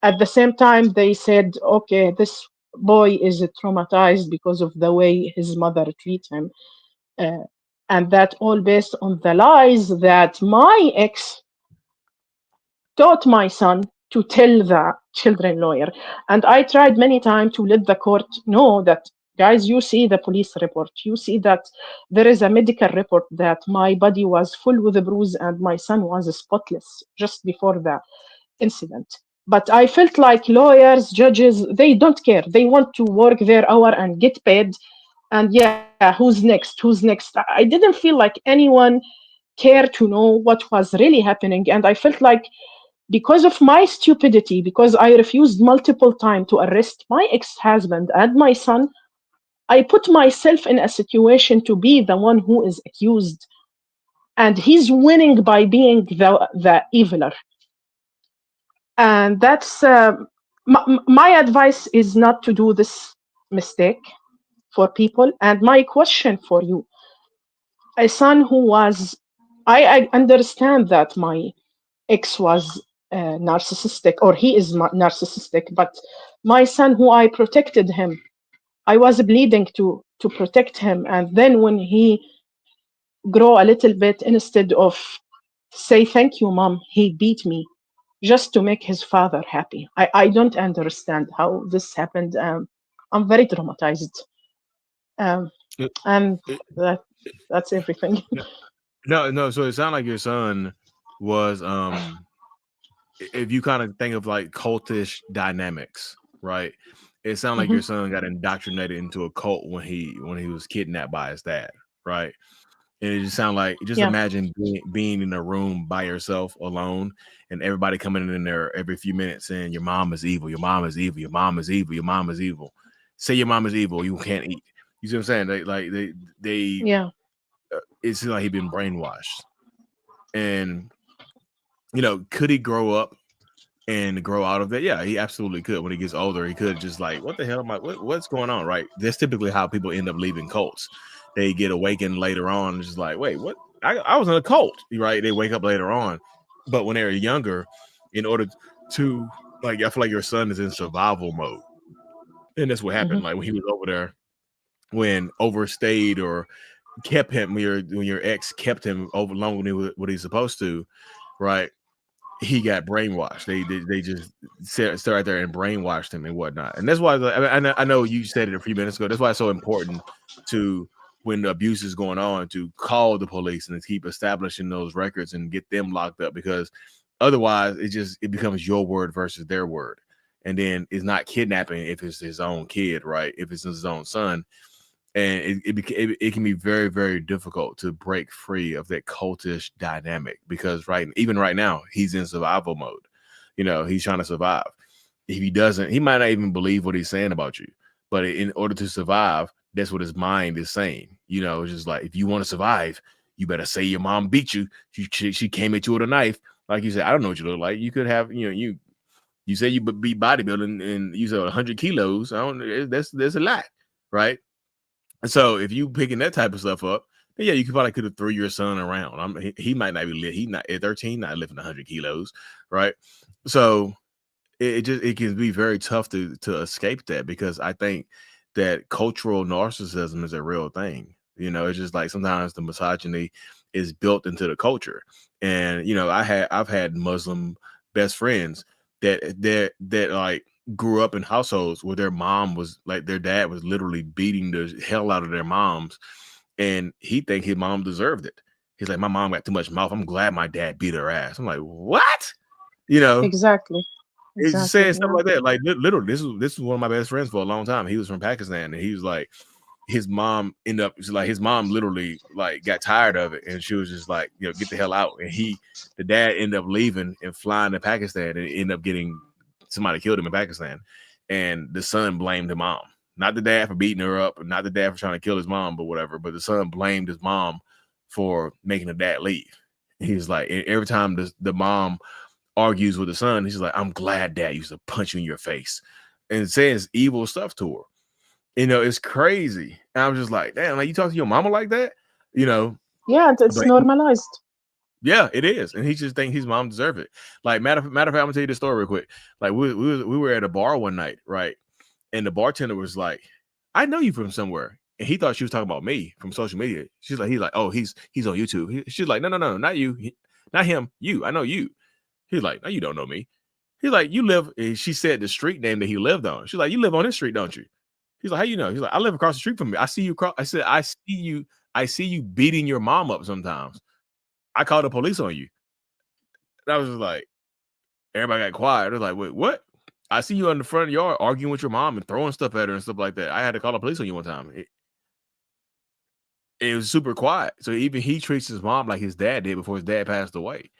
at the same time, they said, okay, this boy is traumatized because of the way his mother treat him. Uh, and that all based on the lies that my ex taught my son to tell the children lawyer. And I tried many times to let the court know that, guys, you see the police report, you see that there is a medical report that my body was full with a bruise and my son was spotless just before the incident. But I felt like lawyers, judges, they don't care. They want to work their hour and get paid. And yeah, who's next? Who's next? I didn't feel like anyone cared to know what was really happening. And I felt like because of my stupidity, because I refused multiple times to arrest my ex-husband and my son, I put myself in a situation to be the one who is accused. And he's winning by being the eviler. And that's my advice is not to do this mistake for people. And my question for you, a son who was, I understand that my ex was narcissistic, or he is narcissistic, but my son who I protected him, I was bleeding to protect him. And then when he grow a little bit, instead of say thank you mom, he beat me just to make his father happy. I don't understand how this happened. I'm very traumatized. Um, It- and it- that's everything. no, no. So it sounded like your son was if you kind of think of like cultish dynamics, right? It sounded like Mhm. your son got indoctrinated into a cult when he was kidnapped by his dad, right? And it just sounded like just Yeah. imagine being in a room by yourself alone and everybody coming in there every few minutes saying your mom is evil, your mom is evil, your mom is evil, your mom is evil. Say your mom is evil, you can't eat. You see what I'm saying? They Yeah. it's like he'd been brainwashed. And could he grow up and grow out of that? Yeah, he absolutely could. When he gets older, he could just like, what the hell am I? What's going on? Right? That's typically how people end up leaving cults. They get awakened later on, and just like, wait, what? I was in a cult, right? They wake up later on, but when they're younger, in order to like, I feel like your son is in survival mode, and that's what happened. Mhm. Like when he was over there, when overstayed or kept him, when your ex kept him over longer than what he's supposed to, right? He got brainwashed. They just started there and brainwashed him and whatnot. And that's why I know you said it a few minutes ago. That's why it's so important to, when the abuse is going on, to call the police and to keep establishing those records and get them locked up, because otherwise it becomes your word versus their word. And then it's not kidnapping if it's his own kid, right? If it's his own son, and it can be very, very difficult to break free of that cultish dynamic, because even right now he's in survival mode. He's trying to survive. If he doesn't, he might not even believe what he's saying about you, but in order to survive, that's what his mind is saying. It's just like, if you want to survive, you better say your mom beat you. She came at you with a knife. Like you said, I don't know what you look like. You could have, you say you be bodybuilding and you said 100 kilos. I don't. That's a lot, right? So if you picking that type of stuff up, then yeah, you could have threw your son around. He might not be he not at 13, not lifting 100 kilos, right? So it can be very tough to escape that, because I think that cultural narcissism is a real thing. It's just like sometimes the misogyny is built into the culture. And I've had Muslim best friends that like grew up in households where their mom was like, their dad was literally beating the hell out of their moms, and he think his mom deserved it. He's like, my mom got too much mouth, I'm glad my dad beat her ass. I'm like, what? you know Exactly. It's saying stuff like that. Like literally, this is one of my best friends for a long time. He was from Pakistan, and he was like, his mom his mom literally like got tired of it, and she was just like, get the hell out. And the dad ended up leaving and flying to Pakistan, and ended up getting somebody killed him in Pakistan. And the son blamed the mom, not the dad for beating her up, not the dad for trying to kill his mom, but whatever. But the son blamed his mom for making the dad leave. He's like, every time the mom argues with the son, he's like, I'm glad dad used to punch you in your face, and it says evil stuff to her. It's crazy. And I'm just like, damn, like you talk to your mama like that, Yeah, it's normalized. Yeah, it is. And he just thinks his mom deserves it. Like matter of fact, I'm gonna tell you the story real quick. Like we were at a bar one night, right? And the bartender was like, I know you from somewhere. And he thought she was talking about me from social media. He's like, oh, he's on YouTube. She's like, no, not you, not him, you. I know you. He's like, no, you don't know me. He's like, you live. She said the street name that he lived on. She's like, you live on this street, don't you? He's like, how you know? He's like, I live across the street from me. I see you. I said, I see you beating your mom up sometimes. I called the police on you. And I was just like, everybody got quiet. They're like, wait, what? I see you in the front of the yard arguing with your mom and throwing stuff at her and stuff like that. I had to call the police on you one time. It was super quiet. So even he treats his mom like his dad did before his dad passed away,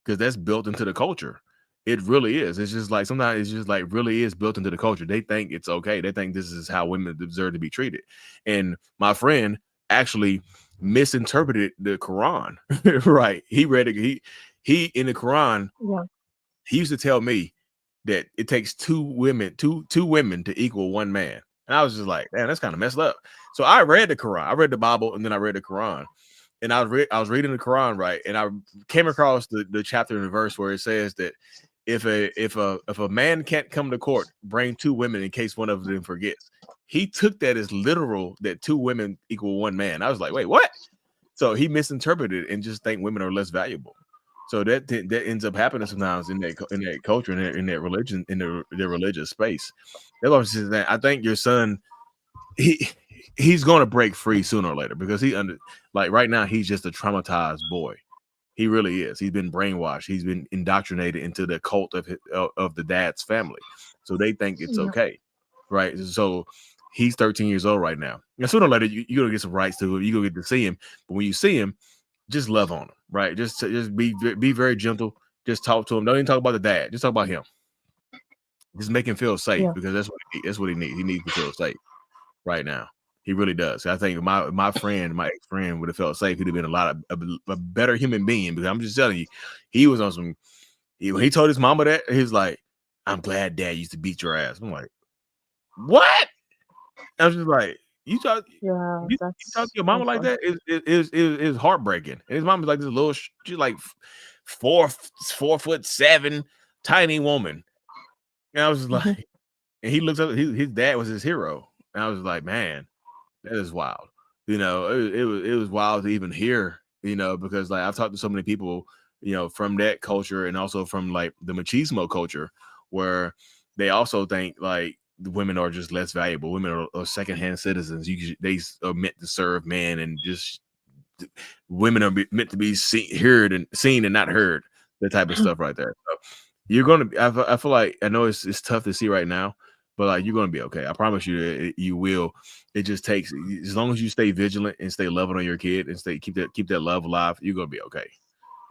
because that's built into the culture. It really is. It's just like sometimes it's just like really is built into the culture. They think it's okay. They think this is how women deserve to be treated. And my friend actually misinterpreted the Quran. Right? He read it. He in the Quran. Yeah. He used to tell me that it takes two women to equal one man. And I was just like, man, that's kind of messed up. So I read the Quran. I read the Bible, and then I read the Quran. And I was reading the Quran, right? And I came across the chapter and the verse where it says that if a man can't come to court, bring two women in case one of them forgets. He took that as literal, that two women equal one man. I was like, wait, what? So he misinterpreted it and just think women are less valuable. So that ends up happening sometimes in that culture, in that religion, in the religious space. That's what I'm saying. I think your son, he's going to break free sooner or later, because like right now he's just a traumatized boy. He really is. He's been brainwashed. He's been indoctrinated into the cult of the dad's family. So they think it's okay, right? So he's 13 years old right now. And sooner or later you're gonna get some rights to him. You're gonna get to see him. But when you see him, just love on him, right? Just be very gentle. Just talk to him. Don't even talk about the dad. Just talk about him. Just make him feel safe, because that's what he needs. He needs to feel safe right now. He really does. I think my ex-friend would have felt safe. He'd have been a better human being, because I'm just telling you, he was on some. When he told his mama that, he was like, I'm glad dad used to beat your ass. I'm like, what? I was just like, you talk to your mama like that? It's heartbreaking. And his mom was like this little, she's like 4'7" tiny woman. And I was just like, and he looks up, his dad was his hero. And I was like, man, that is wild. It was wild to even hear, because like I've talked to so many people, from that culture, and also from like the machismo culture, where they also think like the women are just less valuable. Women are secondhand citizens. They are meant to serve men, and just women are meant to be seen and not heard. That type of stuff right there. So you're gonna. I feel like, I know it's tough to see right now, but like you're gonna be okay. I promise you, you will. It just takes, as long as you stay vigilant and stay loving on your kid and keep that love alive, you're gonna be okay.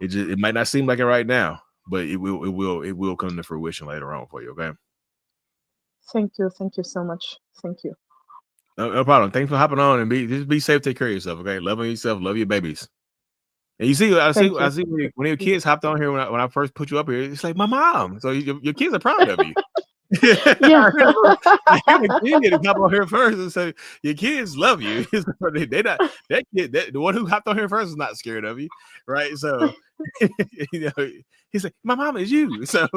It might not seem like it right now, but it will come to fruition later on for you. Okay. Thank you so much. Thank you. No problem. Thanks for hopping on, and be safe. Take care of yourself. Okay. Love on yourself. Love your babies. And I see when your kids hopped on here when I first put you up here, it's like my mom. So your kids are proud of you. Yeah. I hear the kid hop on here first and say your kids love you. They not that kid. The one who hopped on here first is not scared of you, right? So he's like, my mom is you. So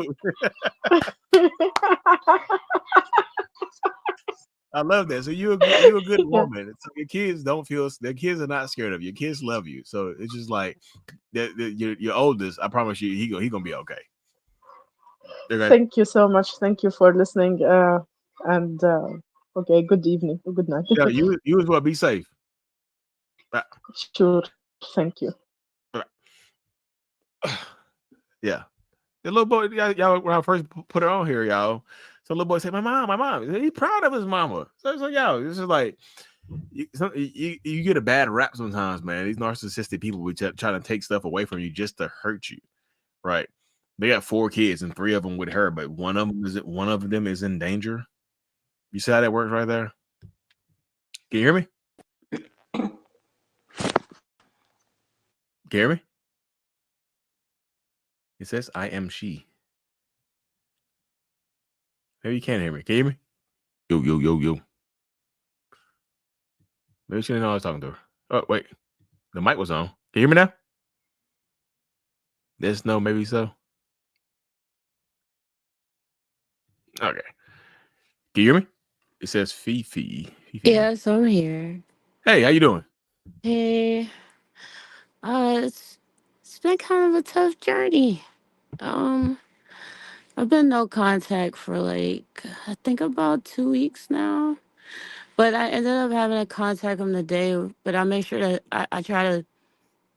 I love that. So you're a good woman. So your kids their kids are not scared of you. Your kids love you. So it's just like your oldest. I promise you, he gonna be okay. Thank you so much. Thank you for listening. And okay, good evening. Good night. Yeah, you as well. Be safe. Sure. Thank you. Yeah. The little boy, y'all, when I first put it on here, y'all. So little boy said, my mom. He's proud of his mama. So yo, this is like you get a bad rap sometimes, man. These narcissistic people will try to take stuff away from you just to hurt you, right? They got 4 kids and 3 of them with her, but one of them is in danger. You see how that works right there? Can you hear me? Can you hear me? It says I am she. Maybe you can't hear me. Can you hear me? Yo. Maybe she didn't know I was talking to her. Oh, wait. The mic was on. Can you hear me now? Yes, no, maybe so. Okay. Can you hear me? It says Fifi. Yes, I'm here. Hey, how you doing? Hey, it's been kind of a tough journey. Um, I've been no contact for like I think about 2 weeks now. But I ended up having a contact on the day. But I make sure that I try to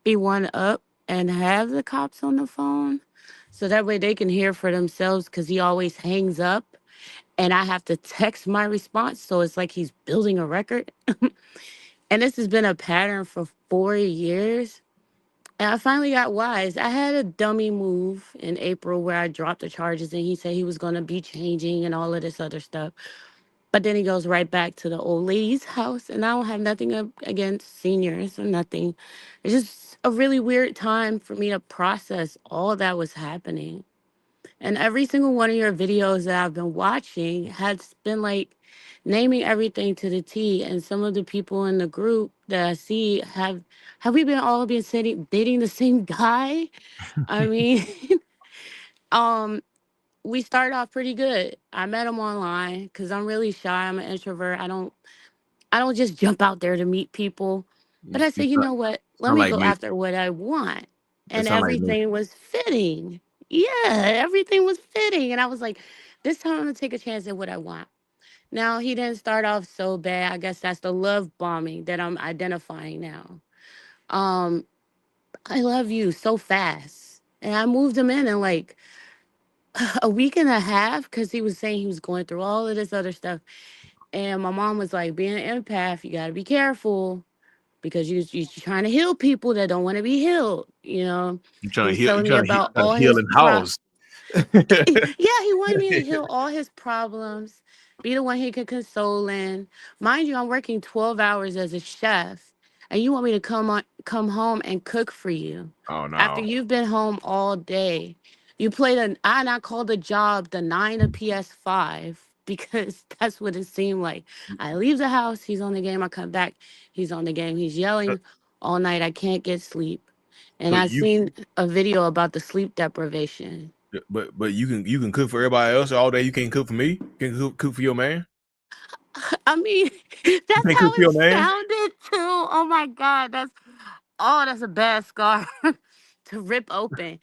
be one up and have the cops on the phone, so that way they can hear for themselves. Because he always hangs up, and I have to text my response, so it's like he's building a record. And this has been a pattern for 4 years. And I finally got wise. I had a dummy move in April where I dropped the charges and he said he was going to be changing and all of this other stuff. But then he goes right back to the old lady's house. And I don't have nothing against seniors or nothing. It's just a really weird time for me to process all that was happening. And every single one of your videos that I've been watching has been like naming everything to the T. And some of the people in the group that I see have we been all been sitting dating the same guy? I mean, um, we started off pretty good. I met him online because I'm really shy. I'm an introvert. I don't just jump out there to meet people. You, But I you said, you know what? Let sound me like go me. after what I want. It And sound like me. everything was fitting. Yeah, everything was fitting. And I was like, this time I'm gonna take a chance at what I want. Now he didn't start off so bad. I guess that's the love bombing that I'm identifying now. Um, I love you so fast. And I moved him in like a week and a half because he was saying he was going through all of this other stuff. And my mom was like, being an empath, you got to be careful because you're trying to heal people that don't want to be healed. You He trying to was heal? You telling me trying to about trying all to heal his in house? yeah, he wanted me to heal all his problems, be the one he could console in. Mind you, I'm working 12 hours as a chef, and you want me to come home and cook for you Oh after no. you've been home all day. You played I called the job the 9 to PS5 because that's what it seemed like. I leave the house, he's on the game. I come back, he's on the game. He's Uh, yelling all night. I can't get sleep. And So I you, seen a video about the sleep deprivation. but you can cook for everybody else all day. You can't cook for me. You can cook for your man. I mean, You that's can't how cook for it your man. sounded too. Oh my God, that's a bad scar to rip open.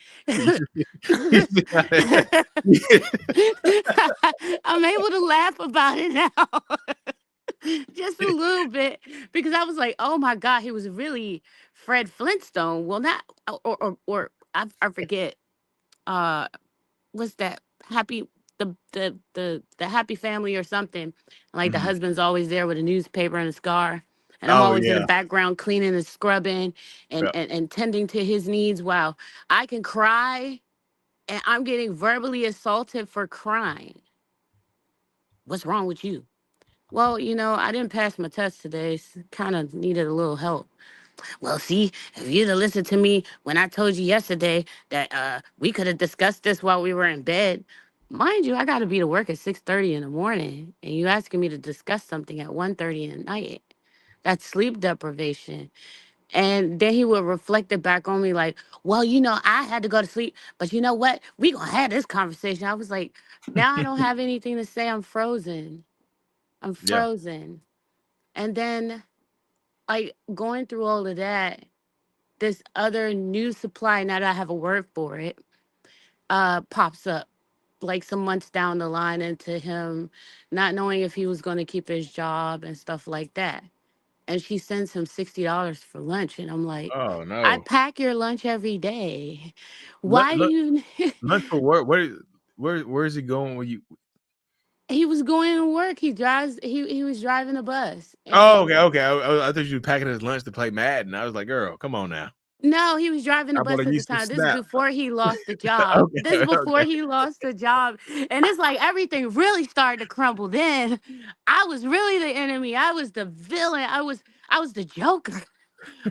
I'm able to laugh about it now, just a little bit, because I was like, oh my God, he was really Fred Flintstone. Well, not or I forget. Uh, what's that happy the happy family or something, like the Mhm. husband's always there with a newspaper and a scar, and I'm Oh always in the yeah. background cleaning and scrubbing and Yeah. and, and tending to his needs. Wow, I can cry and I'm getting verbally assaulted for crying. What's wrong with you? Well, I didn't pass my test today, kind of needed a little help. Well, see, if you'd have listened to me when I told you yesterday that we could have discussed this while we were in bed. Mind you, I got to be to work at 6:30 in the morning, and you asking me to discuss something at 1:30 at night. That's sleep deprivation. And then he would reflect it back on me like, well, I had to go to sleep, but you know what? We gonna have this conversation. I was like, now I don't have anything to say. I'm frozen. I'm Yeah. frozen. And then like going through all of that, this other new supply, now that I have a word for it, pops up like some months down the line into him not knowing if he was going to keep his job and stuff like that. and she sends him $60 for lunch, and I'm like, Oh I no. pack your lunch every day. Lunch, Why do you? lunch for work. Where is he going when you? He was going to work. He drives. He was driving a bus, Oh, and okay. I thought you were packing his lunch to play Madden. I was like, girl, come on now. no, he was driving the I'm bus gonna at the use some time. This is snap. before he lost the job. This is Okay, before okay. he lost the job. And it's like everything really started to crumble. Then I was really the enemy. I was the villain. I was the Joker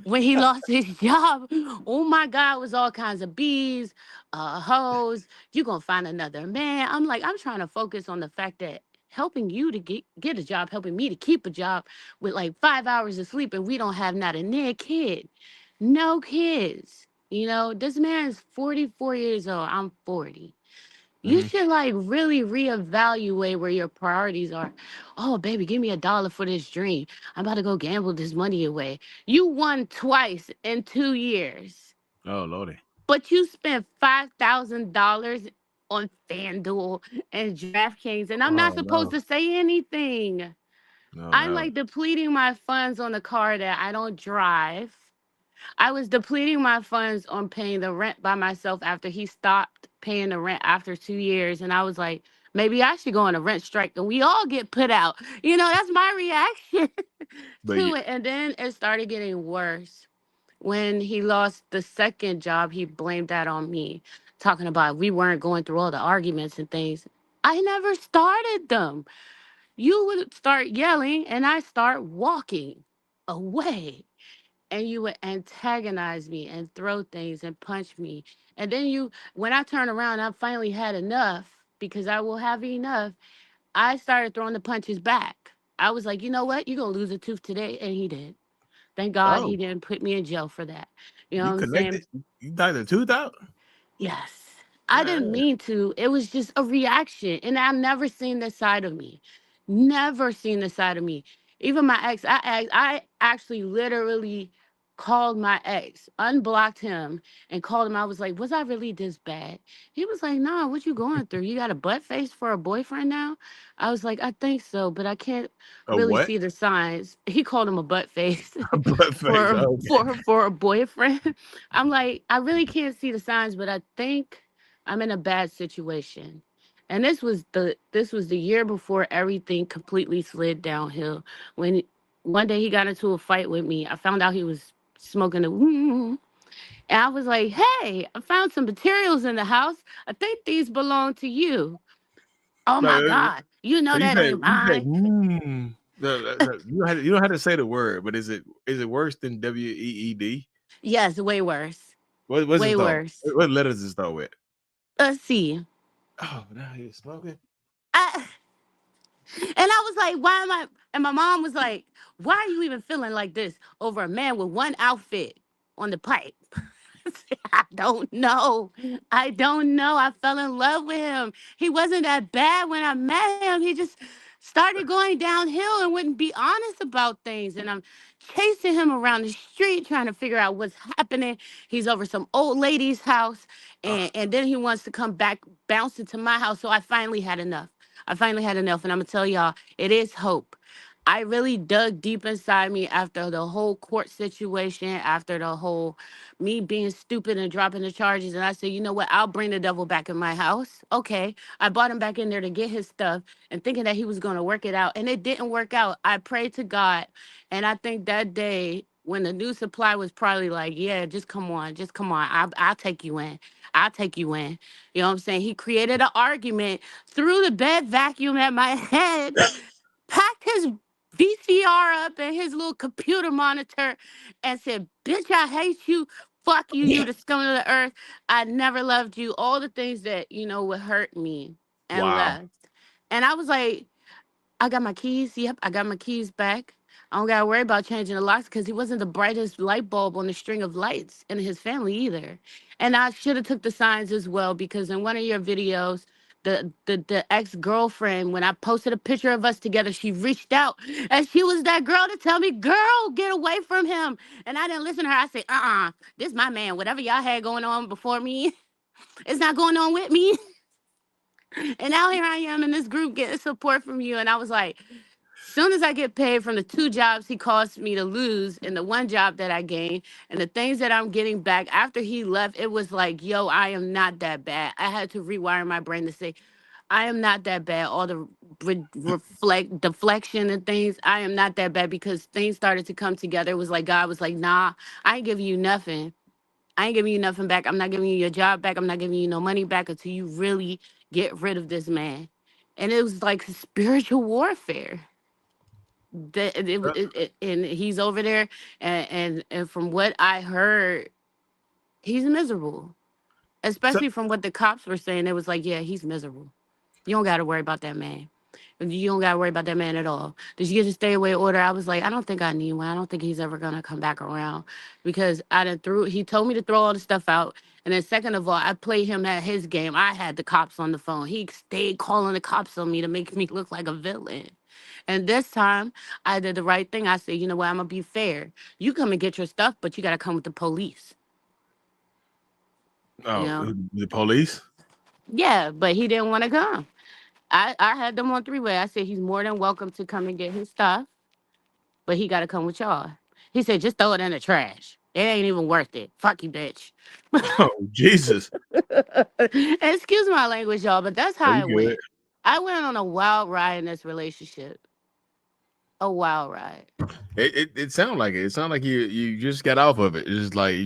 when he lost his job. Oh my God, it was all kinds of bees, hoes. You gonna find another man. I'm like, I'm trying to focus on the fact that helping you to get a job, helping me to keep a job with like 5 hours of sleep, and we don't have not a near kid. No kids. This man is 44 years old. I'm 40. You Hmm. should like really reevaluate where your priorities are. Oh, baby, give me $1 for this dream. I'm about to go gamble this money away. You won twice in 2 years, Oh lordy. but you spent $5,000 on FanDuel and DraftKings, and I'm not Oh supposed no. to say anything. No, I'm no. like depleting my funds on a car that I don't drive. I was depleting my funds on paying the rent by myself after he stopped paying the rent after 2 years. And I was like, maybe I should go on a rent strike and we all get put out. That's my reaction But to it. And then it started getting worse. When he lost the second job, he blamed that on me, talking about we weren't going through all the arguments and things. I never started them. You would start yelling and I start walking away, and you would antagonize me and throw things and punch me. And then when I turn around, I finally had enough because I will have enough. I started throwing the punches back. I was like, you know what? You're going to lose a tooth today. And he did. Thank God oh, he didn't put me in jail for that. You know you what I'm saying? connected? You knocked the tooth out? Yes. I didn't Yeah. mean to. It was just a reaction. And I've never seen this side of me. Never seen this side of me. Even my ex, I actually literally called my ex, unblocked him, and called him. I was like, was I really this bad? He was like, nah, what you going through? You got a butt face for a boyfriend now? I was like, I think so, but I can't A really what? see the signs. He called him a butt face A butt face. for Okay. for a boyfriend. I'm like, I really can't see the signs, but I think I'm in a bad situation. And this was the year before everything completely slid downhill. When one day he got into a fight with me, I found out he was smoking and I was like, "Hey, I found some materials in the house. I think these belong to you." Oh Like, my God, you so know that ain't you say, mine. you don't have to say the word, but is it worse than WEED? Yes, way worse, What's it way start? worse. What letters does it start with? Let's see. Oh, now you're smoking. I And I was like, why am I? And my mom was like, why are you even feeling like this over a man with one outfit on the pipe? I don't know. I don't know. I fell in love with him. He wasn't that bad when I met him. He just started going downhill and wouldn't be honest about things. And I'm chasing him around the street trying to figure out what's happening. He's over some old lady's house. Oh, And then he wants to come back, bounce into my house. So I finally had enough. I finally had enough. And I'm going to tell y'all, it is hope. I really dug deep inside me after the whole court situation, after the whole me being stupid and dropping the charges. And I said, you know what? I'll bring the devil back in my house. Okay. I brought him back in there to get his stuff and thinking that he was going to work it out. And it didn't work out. I prayed to God. And I think that day, when the new supply was probably like, yeah, just come on, just come on. I'll take you in. I'll take you in. You know what I'm saying? He created an argument, threw the bed vacuum at my head, packed his VCR up and his little computer monitor and said, bitch, I hate you. Fuck you, you the scum of the earth. I never loved you. All the things that, would hurt me, and wow. left. And I was like, I got my keys. Yep, I got my keys back. I don't gotta worry about changing the locks because he wasn't the brightest light bulb on the string of lights in his family either. And I should have took the signs as well because in one of your videos, the ex-girlfriend, when I posted a picture of us together, she reached out and she was that girl to tell me, girl, get away from him. And I didn't listen to her. I said, this my man. Whatever y'all had going on before me, it's not going on with me. And now here I am in this group getting support from you. And I was like, Soon as I get paid from the 2 jobs he caused me to lose and the 1 job that I gained and the things that I'm getting back after he left, it was like, yo, I am not that bad. I had to rewire my brain to say, I am not that bad. All the reflect deflection and things, I am not that bad because things started to come together. It was like God was like, nah, I ain't giving you nothing. I ain't giving you nothing back. I'm not giving you your job back. I'm not giving you no money back until you really get rid of this man. And it was like spiritual warfare. And he's over there, and from what I heard, he's miserable. So, Especially from what the cops were saying, it was like, yeah, he's miserable. You don't got to worry about that man. You don't got to worry about that man at all. Did you get a stay away order? I was like, I don't think I need one. I don't think he's ever gonna come back around because I done threw. He told me to throw all the stuff out, and then second of all, I played him at his game. I had the cops on the phone. He stayed calling the cops on me to make me look like a villain. And this time, I did the right thing. I said, you know what? I'm gonna be fair. You come and get your stuff, but you gotta come with the police. You oh, know? the police. Yeah, but he didn't want to come. I had them on 3-way. I said he's more than welcome to come and get his stuff, but he got to come with y'all. He said, just throw it in the trash. It ain't even worth it. Fuck you, bitch. Oh, Jesus. Excuse my language, y'all, but that's Are how you it good? went. I went on a wild ride in this relationship. A wild ride. It sounded like it. It sounded like you just got off of it. It's just like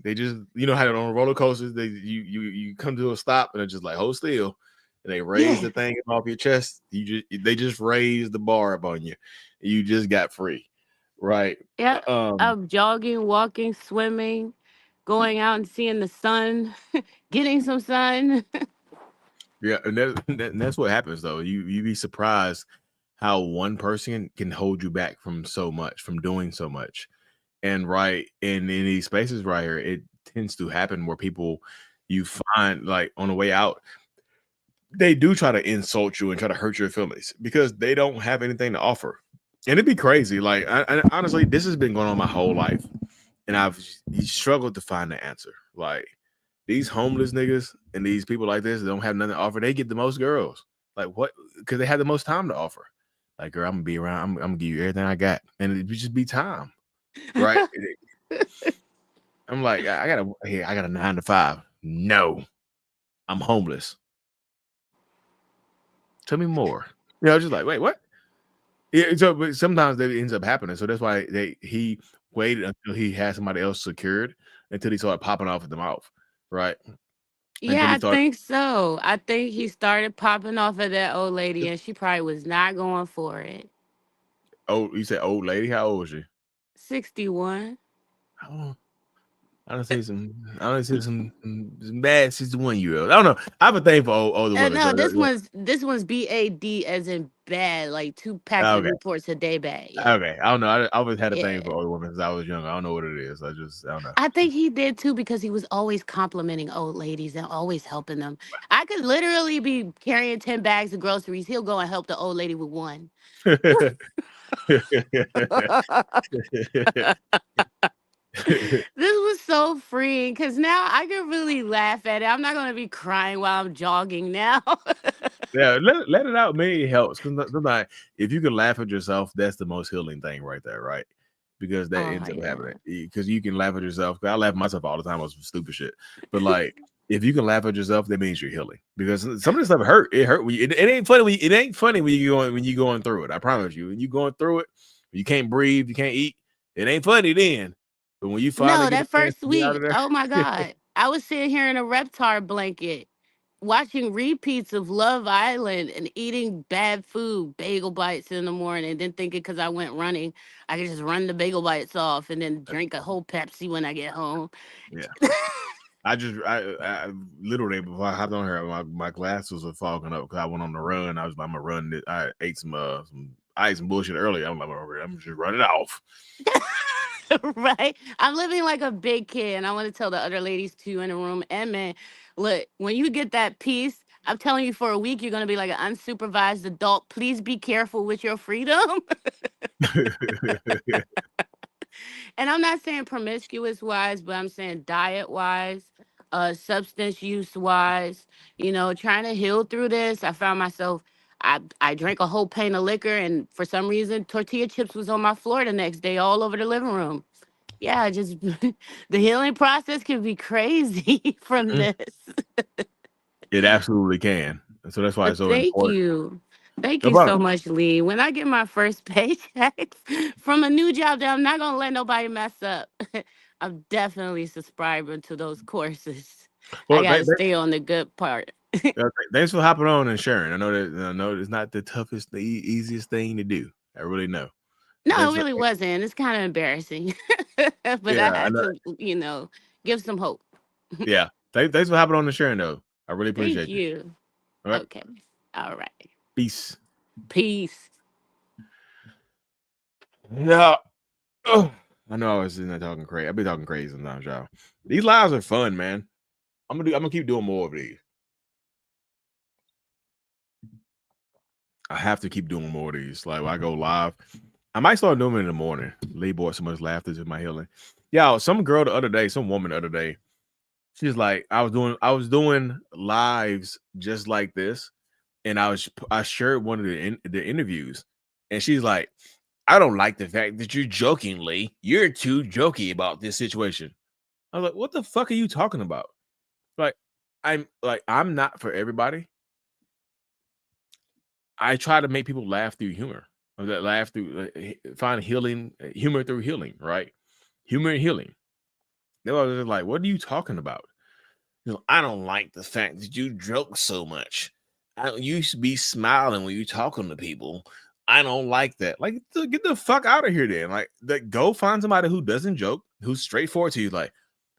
they just how on roller coasters you come to a stop and it's just like hold still, and they raise Yeah. the thing off your chest. They just raised the bar up on you. You just got free, right? Yeah. Um, I'm jogging, walking, swimming, going out and seeing the sun, getting some sun. yeah, and that's what happens though. You be surprised how one person can hold you back from so much, from doing so much. And right in these spaces right here, it tends to happen where people you find like on the way out, they do try to insult you and try to hurt your feelings because they don't have anything to offer. And it'd be crazy. Like honestly, this has been going on my whole life, and I've struggled to find the answer. Like these homeless niggas and these people like this that don't have nothing to offer, they get the most girls. Like what? Because they have the most time to offer. Like, girl, I'm gonna be around. I'm gonna give you everything I got, and it would just be time, right? I'm like, I got a 9 to 5. No, I'm homeless. Tell me more. Just like, wait, what? Yeah. So, but sometimes that ends up happening. So that's why he waited until he had somebody else secured until he started popping off at the mouth, right? Until Yeah, he I started. think so. I think he started popping off at that old lady, and she probably was not going for it. Oh, you said old lady. How old is she? 61. Oh, I don't see some bad 61-year-olds. I don't know. I have a thing for older women. No, So this one's BAD as in bad, like 2 packs of okay. Newports a day bad. Yeah, Okay. I don't know. I always had a thing yeah. for older women since I was young. I don't know what it is. I don't know. I think he did too because he was always complimenting old ladies and always helping them. I could literally be carrying 10 bags of groceries. He'll go and help the old lady with one. This was so freeing because now I can really laugh at it. I'm not going to be crying while I'm jogging now. Yeah, let it out. Maybe it helps because sometimes if you can laugh at yourself, that's the most healing thing right there, right? Because that Oh, ends up yeah. happening. Because you can laugh at yourself. 'Cause I laugh at myself all the time on some stupid shit. But like, if you can laugh at yourself, that means you're healing. Because some of this stuff hurt. It hurt. It ain't funny. It ain't funny when you going through it. I promise you. When you going through it, you can't breathe, you can't eat. It ain't funny then. But when you finally No, get that a chance first to get out week, of there, oh my God. I was sitting here in a Reptar blanket watching repeats of Love Island and eating bad food, bagel bites in the morning, then thinking because I went running, I could just run the bagel bites off and then drink a whole Pepsi when I get home. yeah. I literally before I hopped on here, my glasses were fogging up because I went on the run. I'm gonna run it. I ate I ate some bullshit earlier. I'm just running off. Right? I'm living like a big kid, and I want to tell the other ladies too in the room. And man, look, when you get that piece, I'm telling you, for a week, you're gonna be like an unsupervised adult. Please be careful with your freedom. And I'm not saying promiscuous wise, but I'm saying diet wise, substance use wise, trying to heal through this. I found myself, I drank a whole pint of liquor, and for some reason, tortilla chips was on my floor the next day, all over the living room. Yeah, just the healing process can be crazy from Mhm. this. It absolutely can. So that's why But it's so thank important. you. Thank No you so problem. much, Lee. When I get my first paycheck from a new job that I'm not going to let nobody mess up, I'm definitely subscribing to those courses. I Well, got to stay on the good part. thanks for hopping on and sharing. I know it's not the toughest, the easiest thing to do. I really know. No, Thanks it for really wasn't. It's kind of embarrassing. But I yeah, I had know. to, give some hope. Yeah. Thanks for hopping on and sharing though. I really Thank appreciate you. you. All right. Okay. All right. Peace. Peace. Yeah. Oh, I know I was sitting there talking crazy. I've been talking crazy sometimes, y'all. These lives are fun, man. I'm gonna keep doing more of these. I have to keep doing more of these. Like when I go live, I might start doing it in the morning. Lee brought so much laughter to my healing. Yeah, some girl the other day, some woman the other day, she's like, I was doing lives just like this, and I shared one of the interviews, and she's like, I don't like the fact that you're joking, Lee. You're too jokey about this situation. I was like, what the fuck are you talking about? Like, I'm not for everybody. I try to make people laugh through humor, or that laugh through find healing, humor through healing, right? Humor and healing. They were just like, what are you talking about? You know, I don't like the fact that you joke so much. I don't used to be smiling when you talking to people. I don't like that. Like, get the fuck out of here, then. Like, go find somebody who doesn't joke, who's straightforward to you. Like,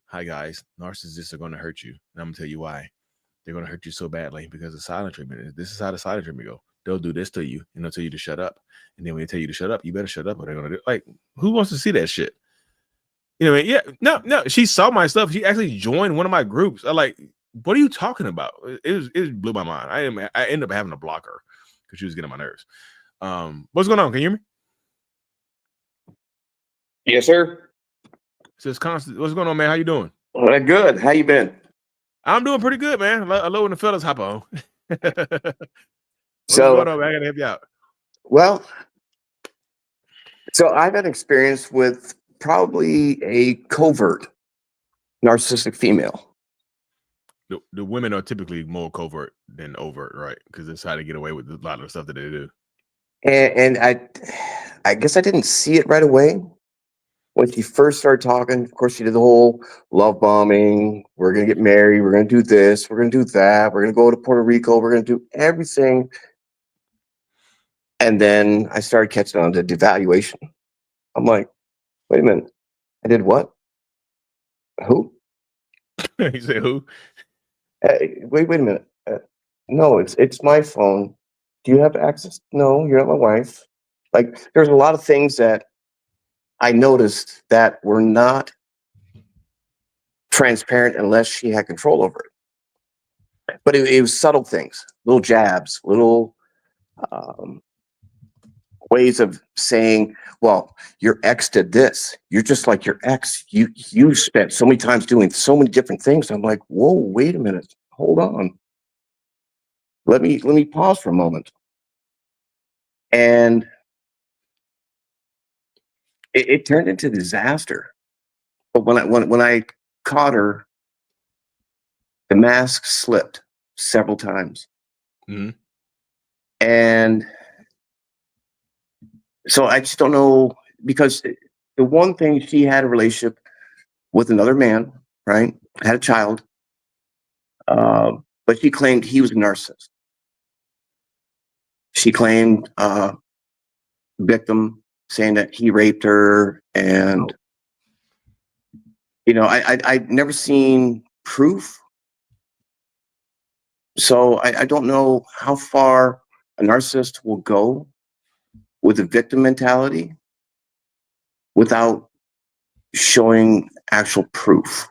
hi guys, narcissists are going to hurt you, and I'm gonna tell you why. They're going to hurt you so badly because of silent treatment. This is how the silent treatment go. They'll do this to you, and they'll tell you to shut up. And then when they tell you to shut up, you better shut up. Or they're going to do like, who wants to see that shit? You know, what I mean? Yeah, no. She saw my stuff. She actually joined one of my groups. I like, what are you talking about? It blew my mind. I ended up having to block her because she was getting on my nerves. What's going on? Can you hear me? Yes, sir. So it's constant. What's going on, man? How you doing? Good. How you been? I'm doing pretty good, man. I love when the fellas hop on. What's So, going on, man? I gotta help you out. well, so I've had experience with probably a covert narcissistic female. The women are typically more covert than overt, right? Because it's how to get away with a lot of the stuff that they do. And I guess I didn't see it right away. When she first started talking, of course, she did the whole love bombing. We're going to get married. We're going to do this. We're going to do that. We're going to go to Puerto Rico. We're going to do everything. And then I started catching on to devaluation. I'm like, wait a minute. I did what? Who? You say who? Wait a minute. No, it's my phone. Do you have access? No, you're not my wife. Like, there's a lot of things that I noticed that were not transparent unless she had control over it. But it was subtle things, little jabs, little um, ways of saying, "Well, your ex did this. You're just like your ex. You spent so many times doing so many different things." I'm like, "Whoa, wait a minute, hold on. Let me pause for a moment." And it turned into disaster. But when I caught her, the mask slipped several times. Mhm. And so I just don't know, because the one thing, she had a relationship with another man, right? Had a child, but she claimed he was a narcissist. She claimed victim, saying that he raped her, and I'd never seen proof. So I don't know how far a narcissist will go with a victim mentality without showing actual proof.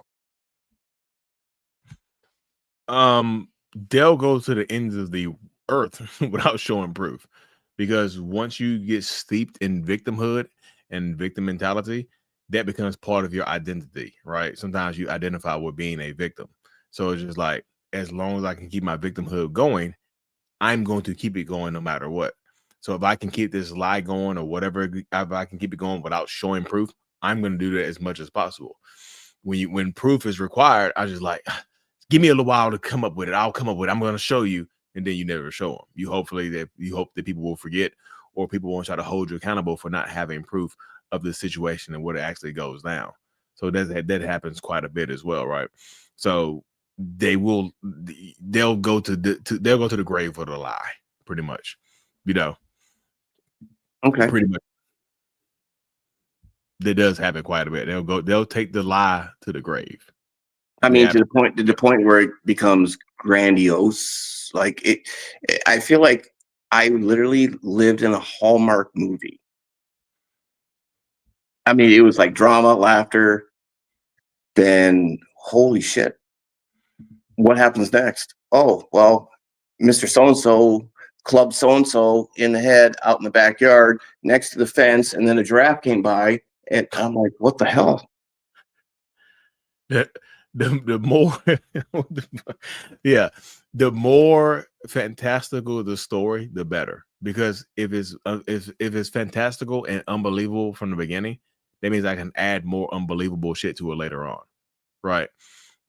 They'll go to the ends of the earth without showing proof, because once you get steeped in victimhood and victim mentality, that becomes part of your identity, right? Sometimes you identify with being a victim. So it's just like, as long as I can keep my victimhood going, I'm going to keep it going no matter what. So if I can keep this lie going or whatever, if I can keep it going without showing proof, I'm going to do that as much as possible. When proof is required, I just like, give me a little while to come up with it. I'll come up with it. I'm going to show you. And then you never show them. You hope that people will forget, or people won't try to hold you accountable for not having proof of the situation and what it actually goes down. So that happens quite a bit as well, right? So they'll go to the grave for the lie, pretty much, Okay. pretty much. That does happen quite a bit. They'll take the lie to the grave. I mean, to the point where it becomes grandiose. Like I feel like I literally lived in a Hallmark movie. I mean, it was like drama, laughter. Then, holy shit, what happens next? Oh, well, Mr. So-and-so, club so-and-so in the head, out in the backyard, next to the fence, and then a giraffe came by, and I'm like, what the hell? The more the more fantastical the story, the better. Because if it's fantastical and unbelievable from the beginning, that means I can add more unbelievable shit to it later on, right?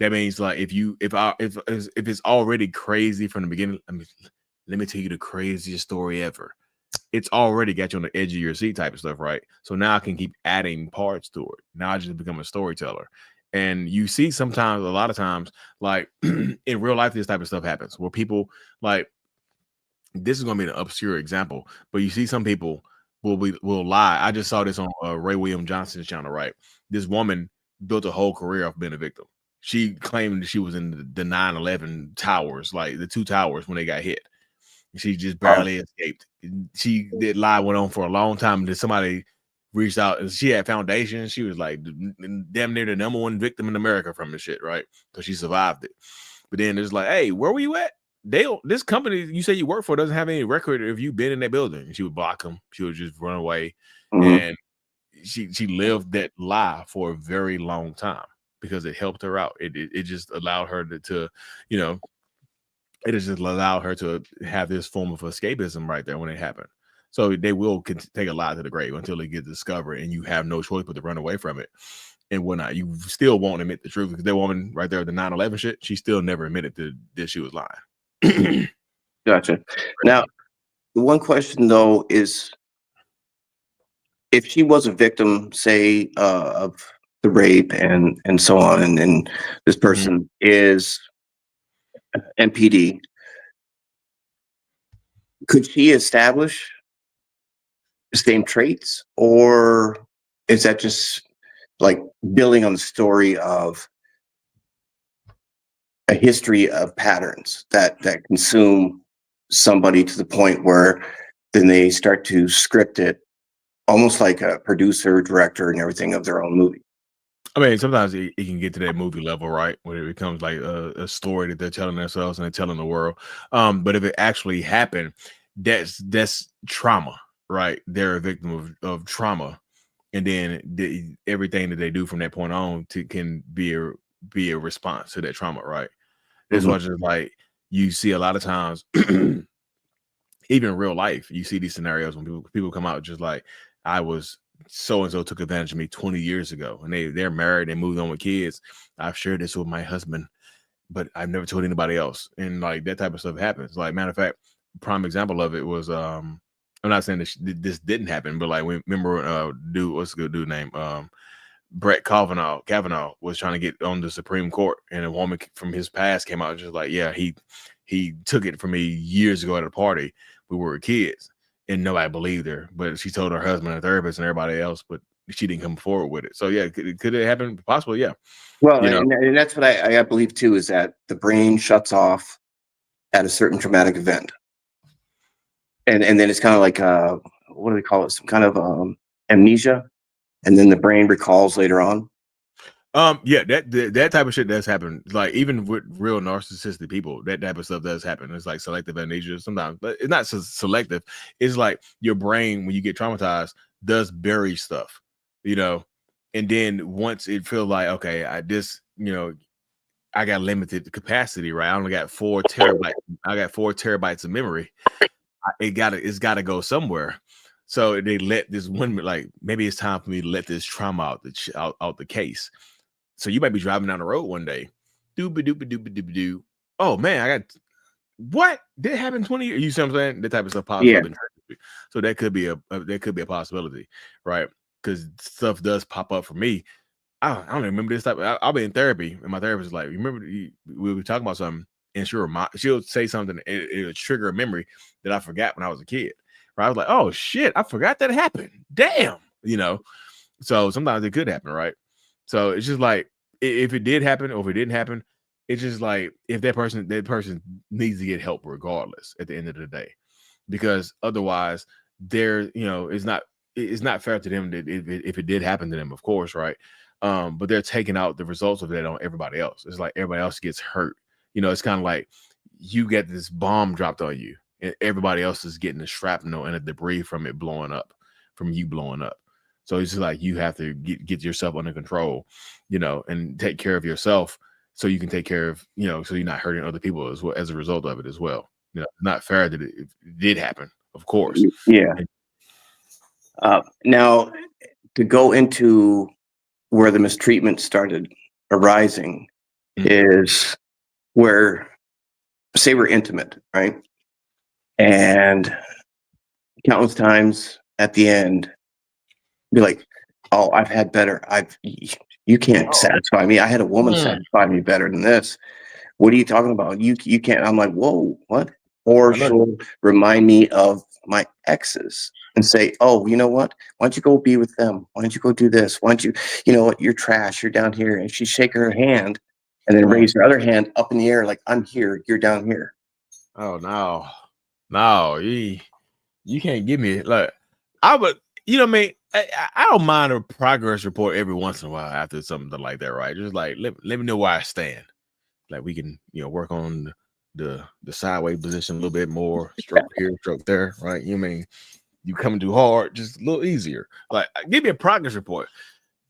That means like if it's already crazy from the beginning, let me tell you the craziest story ever. It's already got you on the edge of your seat type of stuff, right? So now I can keep adding parts to it. Now I just become a storyteller. And you see a lot of times, like in real life, this type of stuff happens where people like, this is going to be an obscure example, but you see some people will lie. I just saw this on Ray William Johnson's channel, right? This woman built a whole career off being a victim. She claimed that she was in the 9/11 towers, like the two towers when they got hit. She just barely escaped. That lie went on for a long time. Then somebody reached out and she had foundation. She was like damn near the #1 victim in America from the shit, right? Because she survived it. But then it's like, hey, where were you at? This company you say you work for doesn't have any record of you been in that building. And she would block them. She would just run away. And she lived that lie for a very long time because it helped her out. It just allowed her to it has just allowed her to have this form of escapism right there when it happened. So they will take a lie to the grave until it gets discovered, and you have no choice but to run away from it and whatnot. You still won't admit the truth because that woman right there, the 9/11 shit, she still never admitted that she was lying. Gotcha. Now, the one question though is, if she was a victim, say, of the rape and so on, and this person is MPD, could she establish the same traits, or is that just like building on the story of a history of patterns that consume somebody to the point where then they start to script it almost like a producer, director, and everything of their own movie? I mean, sometimes it can get to that movie level, right? Where it becomes like a story that they're telling themselves and they're telling the world. But if it actually happened, that's trauma, right? They're a victim of trauma. And then everything that they do from that point on can be a response to that trauma, right? That's why just like you see a lot of times, even in real life, you see these scenarios when people come out just like, I was so-and-so took advantage of me 20 years ago, and they're married and moved on with kids. I've shared this with my husband, but I've never told anybody else. And like that type of stuff happens. Like, matter of fact, prime example of it was I'm not saying this didn't happen, but like remember what's a good dude name? Brett Kavanaugh was trying to get on the Supreme Court, and a woman from his past came out just like, yeah, he took it from me years ago at a party. We were kids, and nobody believed her, but she told her husband and therapist and everybody else, but she didn't come forward with it. So yeah, could it happen? Possibly, yeah. Well, and that's what I believe too, is that the brain shuts off at a certain traumatic event, and then it's kind of like what do they call it? Some kind of amnesia, and then the brain recalls later on. Yeah, that type of shit does happen. Like even with real narcissistic people, that type of stuff does happen. It's like selective amnesia sometimes, but it's not so selective. It's like your brain, when you get traumatized, does bury stuff, and then once it feels like, okay, I got limited capacity, right? I only got 4 terabytes. I got 4 terabytes of memory. It's gotta go somewhere. So they let this one, like, maybe it's time for me to let this trauma out the case. So you might be driving down the road one day, doo. Oh man, I got what did happen 20 years? You see what I'm saying? That type of stuff pops up. So that could be a possibility, right? Because stuff does pop up for me. I don't remember this type. I'll be in therapy, and my therapist is like, "Remember, we were talking about something," and she'll say something, it'll trigger a memory that I forgot when I was a kid. Right? I was like, "Oh shit, I forgot that happened." Damn, So sometimes it could happen, right? So it's just like if it did happen or if it didn't happen, it's just like if that person needs to get help regardless at the end of the day, because otherwise, it's not fair to them that if it did happen to them, of course, right? But they're taking out the results of that on everybody else. It's like everybody else gets hurt. It's kind of like you get this bomb dropped on you, and everybody else is getting the shrapnel and the debris from it blowing up, from you blowing up. So it's just like you have to get yourself under control, and take care of yourself so you can take care of, so you're not hurting other people as well as a result of it as well. It's not fair that it did happen, of course. Yeah. Now, to go into where the mistreatment started arising is where, say we're intimate, right? And countless times at the end, be like, "Oh, I've had better. You can't satisfy me. I had a woman satisfy me better than this. What are you talking about? You can't." I'm like, "Whoa, what?" Or she'll remind me of my exes and say, "Oh, you know what? Why don't you go be with them? Why don't you go do this? Why don't you, what? You're trash. You're down here." And she'd shake her hand and then raise her other hand up in the air like, "I'm here. You're down here." Oh, no, you can't give me like I would. I don't mind a progress report every once in a while after something like that, right? Just like let me know where I stand. Like we can, work on the sideways position a little bit more, stroke here, stroke there, right? You coming too hard, just a little easier. Like give me a progress report.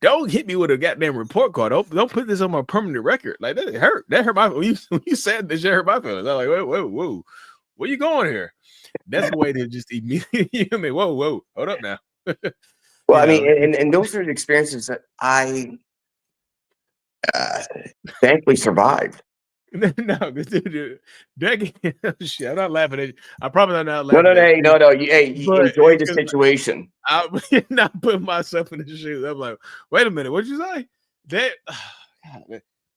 Don't hit me with a goddamn report card. Don't put this on my permanent record. Like that hurt. That hurt my when you said this, shit hurt my feelings. I'm like, whoa, where you going here? That's the way to just immediately. Whoa, hold up now. Well, I mean, and those are the experiences that I thankfully survived. No, dude, shit, I'm not laughing at you. I promise I'm not laughing. No. You enjoy the situation. I'm not putting myself in the shoes. I'm like, wait a minute, what'd you say?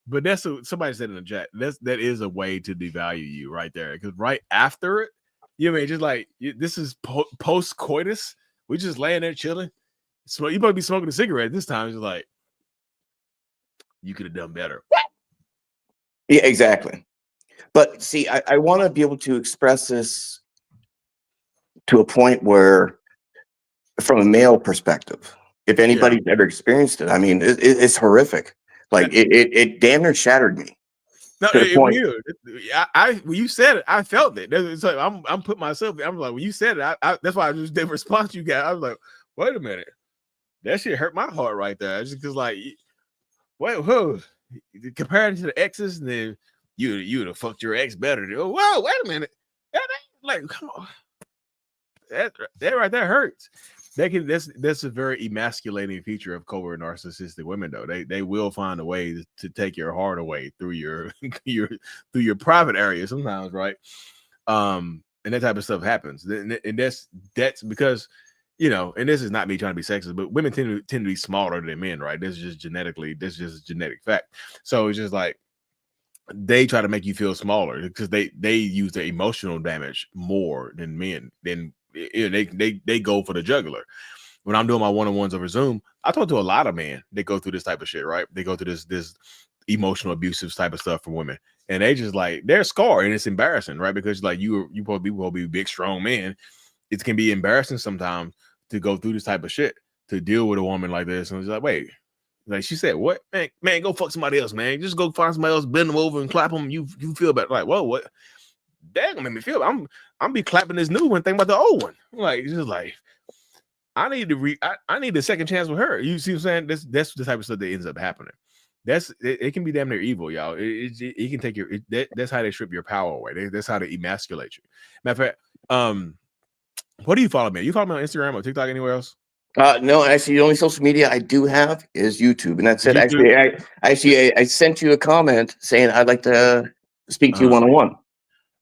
But that's somebody said in the chat. That is a way to devalue you right there. Because right after it, just like this is post coitus. We just laying there chilling. You might be smoking a cigarette this time. It's like you could have done better. Yeah, exactly. But see, I want to be able to express this to a point where, from a male perspective, if anybody's ever experienced it, I mean, it's horrific. Like it damn near shattered me. No, when you said it, I felt it. It's like I'm putting myself. I'm like, when you said it, that's why I just didn't respond to you guys. I was like, wait a minute, that shit hurt my heart right there. Just because, like, whoa, comparing to the exes, and then you'd have fucked your ex better. Whoa, wait a minute, like, come on, that right there hurts. That's a very emasculating feature of covert narcissistic women, though. They will find a way to take your heart away through your through your private area sometimes, right? And that type of stuff happens, and that's because and this is not me trying to be sexist, but women tend to be smaller than men, right? This is just a genetic fact. So it's just like they try to make you feel smaller because they use the emotional damage more than men. Then they go for the jugular. When I'm doing my one-on-ones over Zoom, I talk to a lot of men that go through this type of shit, right? They go through this emotional abusive type of stuff from women, and they just like they're scarred, and it's embarrassing, right? Because like you probably be big strong men. It can be embarrassing sometimes to go through this type of shit, to deal with a woman like this. And it's like, wait, like she said, what? Man, go fuck somebody else, man. Just go find somebody else, bend them over and clap them. You feel better. Like, whoa, what? That gonna make me feel. I'm be clapping this new one, thinking about the old one. Like, it's just like I need to I need a second chance with her. You see what I'm saying? That's the type of stuff that ends up happening. it can be damn near evil, y'all. It can take that's how they strip your power away. That's how they emasculate you. Matter of fact, what do you follow me? You follow me on Instagram or TikTok, anywhere else? No, actually, the only social media I do have is YouTube, and that's it. YouTube? Actually, I sent you a comment saying I'd like to speak to you one-on-one.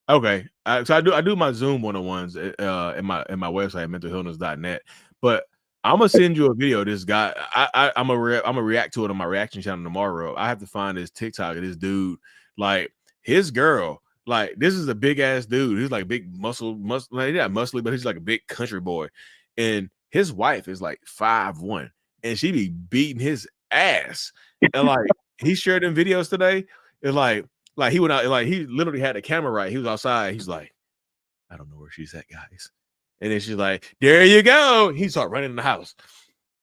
Okay, so I do my Zoom one-on-ones in my website mentalhealness.net, but I'm gonna send you a video. This guy, I'm gonna react to it on my reaction channel tomorrow. I have to find this TikTok of this dude, like his girl. Like, this is a big ass dude. He's like big muscle, like, yeah, muscly, but he's like a big country boy. And his wife is like 5'1", and she be beating his ass. And like he shared them videos today. It's like he went out, like he literally had the camera right. He was outside. He's like, I don't know where she's at, guys. And then she's like, there you go. He started running in the house.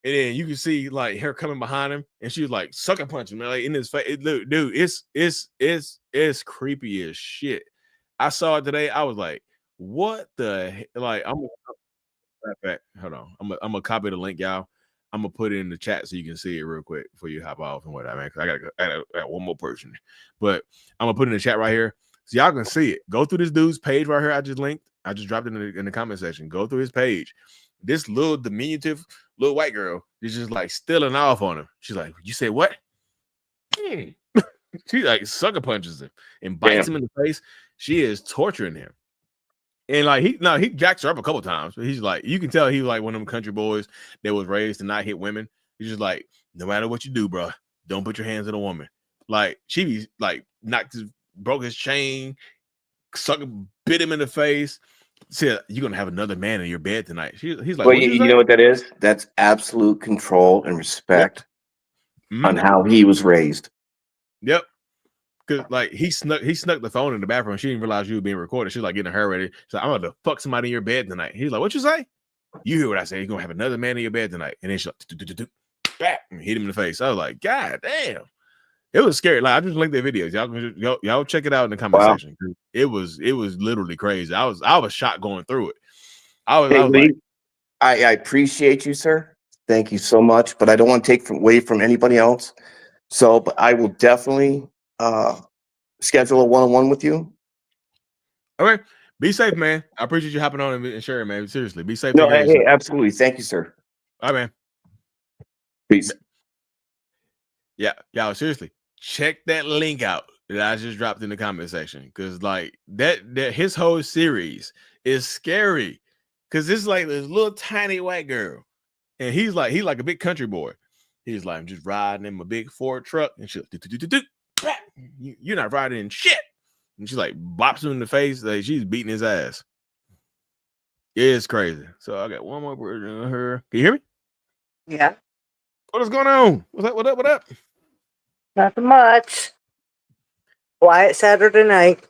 And then you can see like her coming behind him, and she was like sucker punching him, like in his face. Dude, it's creepy as shit. I saw it today. I was like, what the like? Hold on. I'm gonna copy the link, y'all. I'm gonna put it in the chat so you can see it real quick before you hop off and whatever. I got one more person, but I'm gonna put it in the chat right here so y'all can see it. Go through this dude's page right here. I just linked. I just dropped it in the comment section. Go through his page. This little diminutive little white girl is just like stealing off on him. She's like, you say what? She like sucker punches him and bites him in the face. She is torturing him. And like he jacks her up a couple times, but he's like, you can tell he was like one of them country boys that was raised to not hit women. He's just like, no matter what you do, bro, don't put your hands on a woman. Like, she be like broke his chain, bit him in the face. Said, you're gonna have another man in your bed tonight. He's like, well, you know what that is? That's absolute control and respect on how he was raised. Yep. Cause like he snuck the phone in the bathroom. She didn't realize you were being recorded. She's like getting her ready. She's like, I'm gonna fuck somebody in your bed tonight. He's like, what you say? You hear what I say? You're gonna have another man in your bed tonight. And then she's like, back, hit him in the face. I was like, God damn. It was scary. Like, I just linked their videos. Y'all check it out in the comment section. It was literally crazy. I was shocked going through it. I was like, I appreciate you, sir. Thank you so much. But I don't want to take away from anybody else. So, but I will definitely schedule a one-on-one with you. Okay. Be safe, man. I appreciate you hopping on and sharing, man. Seriously, be safe. No, hey, absolutely. Thank you, sir. All right, man. Peace. Yeah, y'all, seriously, check that link out that I just dropped in the comment section, because like that his whole series is scary, because it's like this little tiny white girl, and he's like a big country boy. He's like, I'm just riding in my big Ford truck, and she's like, you're not riding in shit. And she like bops him in the face, like she's beating his ass. It's crazy. So I got one more version of her. Can you hear me? Yeah. What is going on? What's up? What up? Nothing much. Quiet Saturday night.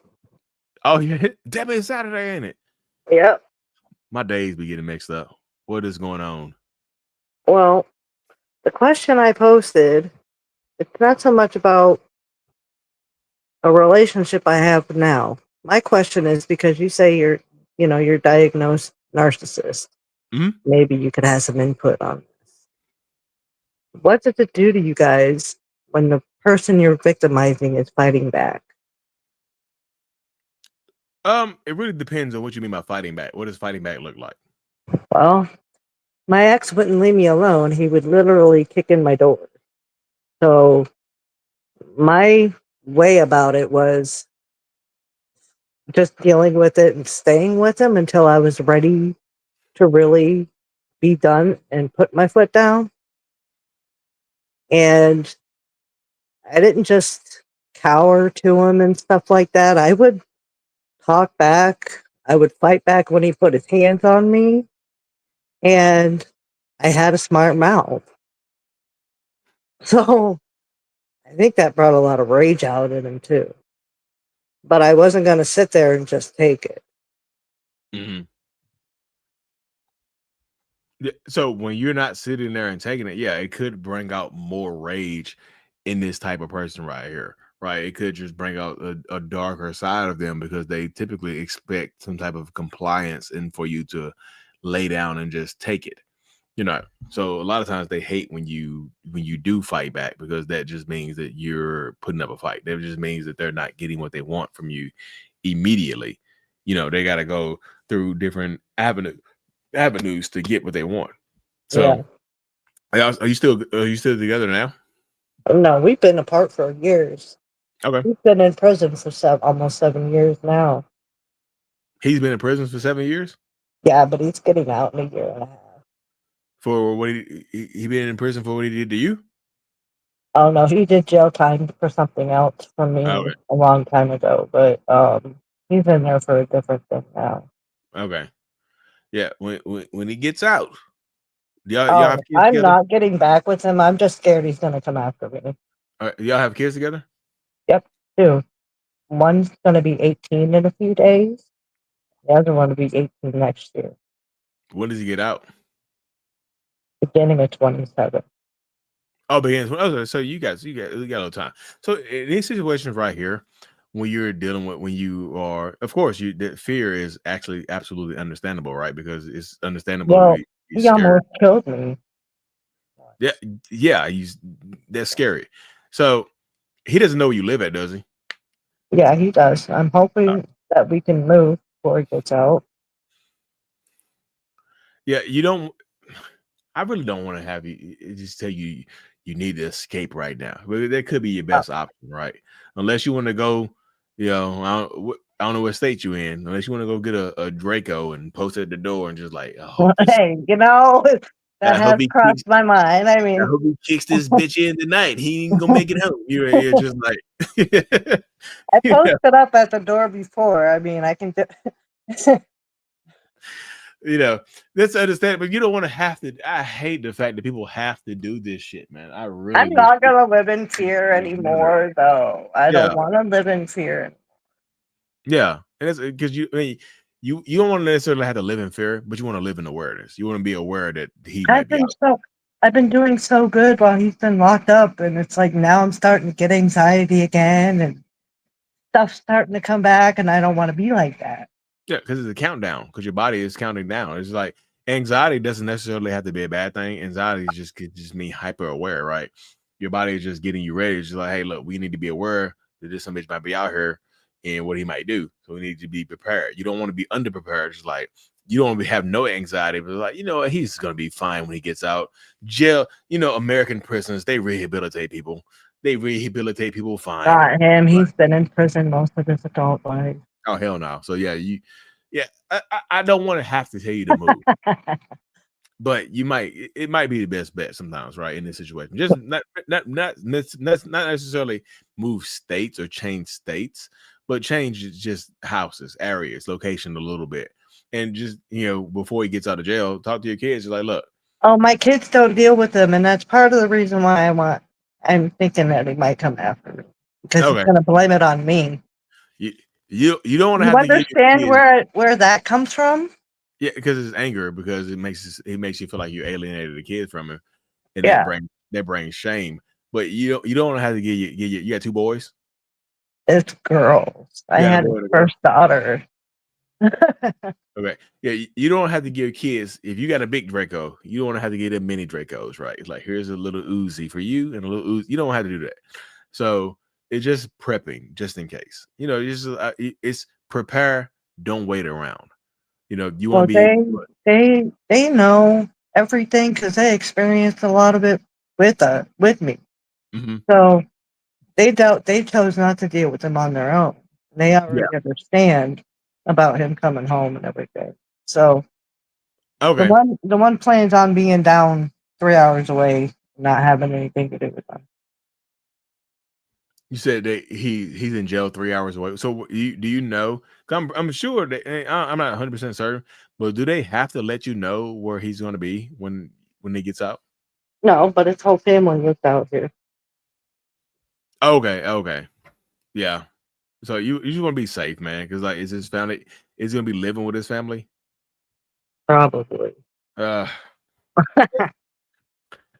Oh yeah, Debbie, it's Saturday, ain't it? Yep. My days be getting mixed up. What is going on? Well, the question I posted, it's not so much about a relationship I have now. My question is, because you say you're diagnosed narcissist. Mm-hmm. Maybe you could have some input on this. What does it do to you guys when the person you're victimizing is fighting back? It really depends on what you mean by fighting back. What does fighting back look like? Well, my ex wouldn't leave me alone. He would literally kick in my door. So my way about it was just dealing with it and staying with him until I was ready to really be done and put my foot down. And I didn't just cower to him and stuff like that. I would talk back. I would fight back when he put his hands on me. And I had a smart mouth. So I think that brought a lot of rage out in him too. But I wasn't going to sit there and just take it. Mm-hmm. So when you're not sitting there and taking it, yeah, it could bring out more rage in this type of person right here, right? It could just bring out a darker side of them, because they typically expect some type of compliance and for you to lay down and just take it. You're not. So a lot of times they hate when you do fight back, because that just means that you're putting up a fight. That just means that they're not getting what they want from you immediately. They got to go through different avenues to get what they want. Yeah. So are you still together now? No, we've been apart for years. Okay. He's been in prison for almost 7 years now. He's been in prison for 7 years? Yeah, but he's getting out in a year and a half. For what he been in prison for what he did to you? Oh no, he did jail time for something else for me Okay. a long time ago, but he's in there for a different thing now. Okay. Yeah, when he gets out, y'all Oh, have kids I'm together? not getting back with him. I'm just scared he's gonna come after me. Y'all have kids together? Yep, two. One's gonna be 18 in a few days. The other one will be 18 next year, When does he get out? beginning of 27. Oh, begins. Okay, so you got a little time. So in these situations right here, when you're dealing with, when you are, of course, that fear is actually absolutely understandable, right? Because it's understandable to Well, be he scared. almost killed me. Yeah, that's scary. So he doesn't know where you live at, does he? Yeah, he does. I'm hoping that we can move before he gets out. Yeah, you don't. I really don't want to have you just tell you need to escape right now. But that could be your best option, right? Unless you want to go, I don't know what state you in. Unless you want to go get a Draco and post it at the door and just like, I hope this. Hey, that I hope has he kicks. crossed my mind. I I mean, hope he kicks this bitch in tonight. He ain't gonna make it home. You're just like, I you know, posted up at the door before. I mean, I can do. that's understandable. But you don't want to have to. I hate the fact that people have to do this shit, man. I really I'm wish. not gonna live in fear anymore, though. I Yeah. don't want to live in fear. Yeah, and it's because you don't want to necessarily have to live in fear, but you want to live in awareness. You want to be aware that he might be out. I've been doing so good while he's been locked up, and it's like now I'm starting to get anxiety again, and stuff's starting to come back, and I don't want to be like that. Yeah, because it's a countdown. Because your body is counting down. It's like anxiety doesn't necessarily have to be a bad thing. Anxiety could just mean hyper aware, right? Your body is just getting you ready. It's just like, hey, look, we need to be aware that this some bitch might be out here and what he might do. So we need to be prepared. You don't want to be underprepared. It's like you don't have no anxiety, but like, what, he's gonna be fine when he gets out. Jail, American prisons, they rehabilitate people. They rehabilitate people fine. Not him. He's been in prison most of his adult life. Oh hell no. So yeah, I don't want to have to tell you to move. But it might be the best bet sometimes, right? In this situation, just not necessarily move states or change states, but change just houses, areas, location a little bit, and just before he gets out of jail, talk to your kids. Just like, look, oh, my kids don't deal with him, and that's part of the reason why I'm thinking that he might come after me because he's going to blame it on me. You don't want to have to understand where that comes from. Yeah, because it's anger, because it makes you feel like you alienated the kid from him, and that brings shame. But you don't have to get you got two boys. It's girls. I had a first daughter. Okay, yeah, you don't have to give kids, if you got a big Draco, you don't have to give them mini Dracos, right? It's like, here's a little Uzi for you and a little Uzi. You don't have to do that. So it's just prepping, just in case. It's prepare. Don't wait around. You want to be. They know everything because they experienced a lot of it with me. Mm-hmm. So they chose not to deal with him on their own. They already understand about him coming home and everything. So okay, the one plans on being down 3 hours away, not having anything to do with them. You said that he's in jail 3 hours away. So do you know? I'm sure that I'm not 100% certain, but do they have to let you know where he's going to be when he gets out? No, but his whole family lives out here. Okay, yeah. So you just want to be safe, man, because like, is his family? Is he going to be living with his family? Probably. That's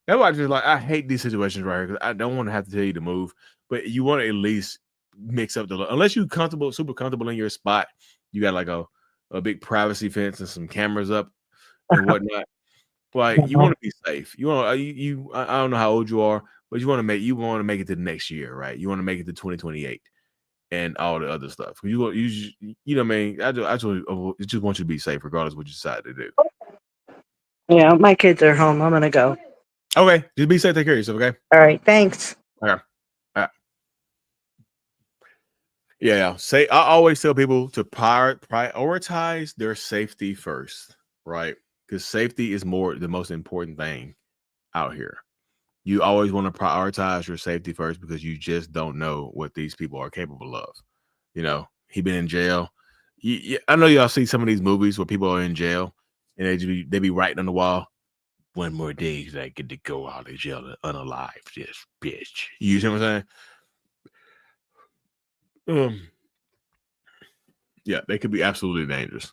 why I hate these situations right here, because I don't want to have to tell you to move, but you want to at least mix up unless you're super comfortable in your spot. You got like a big privacy fence and some cameras up and whatnot. Like you want to be safe. You want I don't know how old you are, but you want to make it to the next year, right? You want to make it to 2028 and all the other stuff. You know what I mean? I just want you to be safe regardless of what you decide to do. Yeah, my kids are home. I'm gonna go. Okay, just be safe. Take care of yourself. Okay. All right, thanks. Okay. Yeah. I always tell people to prioritize their safety first, right? Because safety is the most important thing out here. You always want to prioritize your safety first because you just don't know what these people are capable of. You know, he been in jail. I know y'all see some of these movies where people are in jail and they be writing on the wall, 1 more day I get to go out of jail unalive, this bitch. You see what I'm saying? Yeah, they could be absolutely dangerous.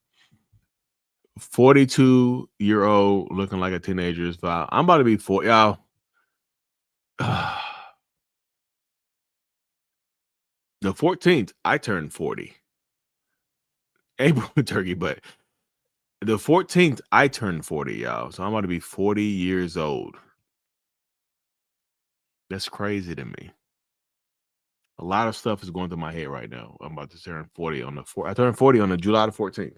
42-year-old looking like a teenager is foul. I'm about to be 40, y'all. The 14th, I turned 40. April turkey, but the 14th, I turned 40, y'all. So I'm about to be 40 years old. That's crazy to me. A lot of stuff is going through my head right now. I'm about to turn 40 on the 4th. I turned 40 on the July the 14th.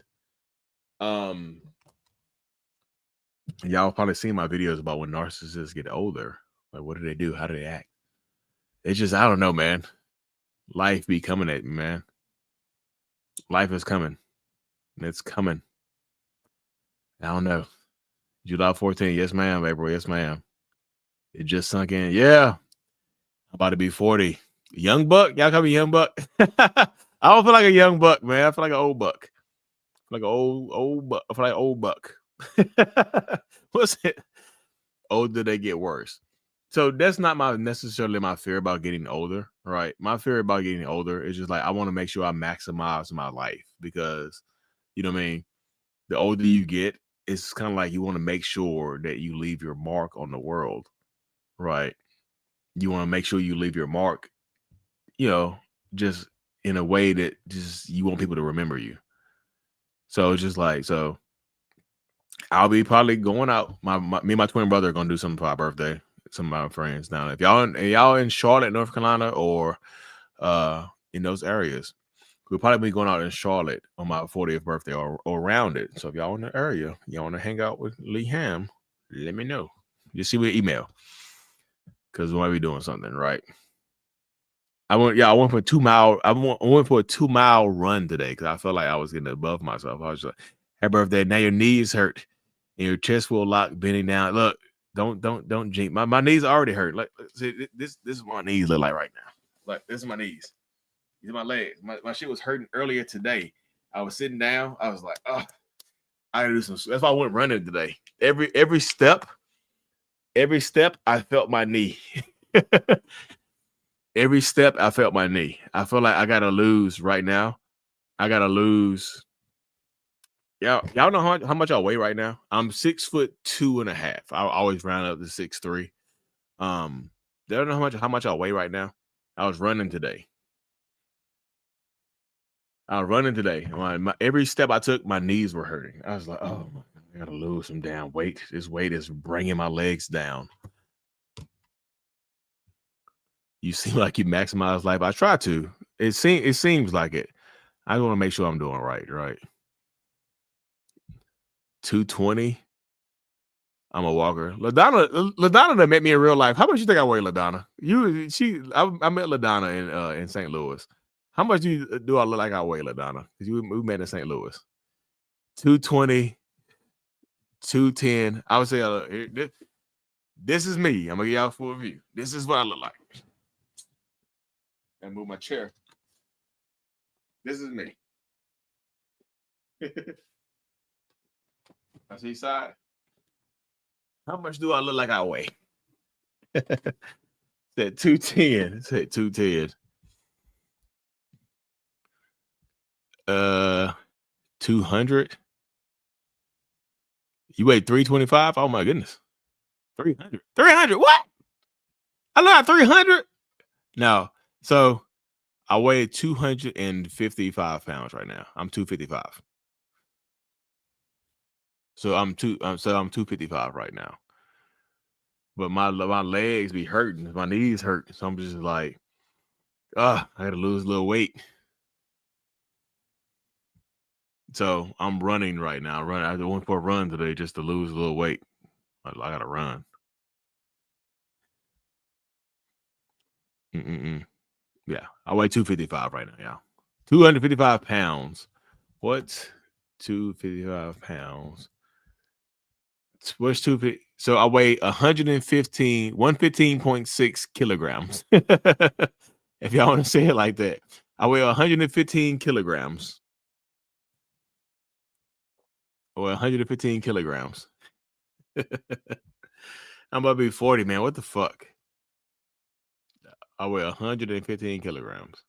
Y'all probably seen my videos about when narcissists get older. Like, what do they do? How do they act? It's just, I don't know, man. Life be coming at me, man. Life is coming. It's coming. I don't know. July 14th. Yes, ma'am. April. Yes, ma'am. It just sunk in. Yeah. I'm about to be 40. Young buck? Y'all call me young buck? I don't feel like a young buck, man. I feel like an old buck. Like an old buck. I feel like old buck. What's it? Older they get worse. So that's not necessarily my fear about getting older, right? My fear about getting older is just like I want to make sure I maximize my life because, you know what I mean? The older you get, it's kind of like you want to make sure that you leave your mark on the world, right? You want to make sure you leave your mark, you know, just in a way that just you want people to remember you. So it's just like, so I'll be probably going out. Me and my twin brother are gonna do something for our birthday. Some of my friends down. If y'all in Charlotte, North Carolina, or in those areas, we'll probably be going out in Charlotte on my 40th birthday or around it. So if y'all in the area, y'all want to hang out with Lee Ham, let me know. Just see me email because we might be doing something, right? I went for a 2 mile. I went for a 2 mile run today because I felt like I was getting above myself. I was just like, "Happy birthday!" Now your knees hurt and your chest will lock, bending down. Look, don't jinx. My knees already hurt. Like, see, this is what my knees look like right now. Like, this is my knees. These are my legs. My shit was hurting earlier today. I was sitting down. I was like, oh, I gotta do some. That's why I went running today. Every step, I felt my knee. Every step, I felt my knee. I feel like I gotta lose right now. I gotta lose. Y'all know how much I weigh right now? I'm 6'2.5". I always round up to 6'3". They don't know how much I weigh right now. I was running today. Every step I took, my knees were hurting. I was like, oh, I gotta lose some damn weight. This weight is bringing my legs down. You seem like you maximize life. I try to. It seems like it. I want to make sure I'm doing right. 220. I'm a walker. LaDonna that met me in real life. How much you think I weigh, LaDonna? I met LaDonna in St. Louis. How much do I look like I weigh, LaDonna? Because we met in St. Louis. 220, 210. I would say this is me. I'm gonna give y'all a full view. This is what I look like. And move my chair. This is me. I see side. How much do I look like I weigh? Said 210. Said 210. 200. You weigh 325? Oh my goodness. 300. 300. What? I look at 300? No. So I weigh 255 pounds right now. I'm 255. So I'm 255 right now. But my legs be hurting, my knees hurt. So I'm just like, I gotta lose a little weight. So I'm running right now. I went for a run today just to lose a little weight. I gotta run. Yeah, I weigh 255 right now, y'all. 255 pounds. What? 255 pounds. What's 250? So I weigh 115.6 kilograms. If y'all want to say it like that, I weigh 115 kilograms. Or 115 kilograms. I'm about to be 40, man. What the fuck? I weigh 115 kilograms.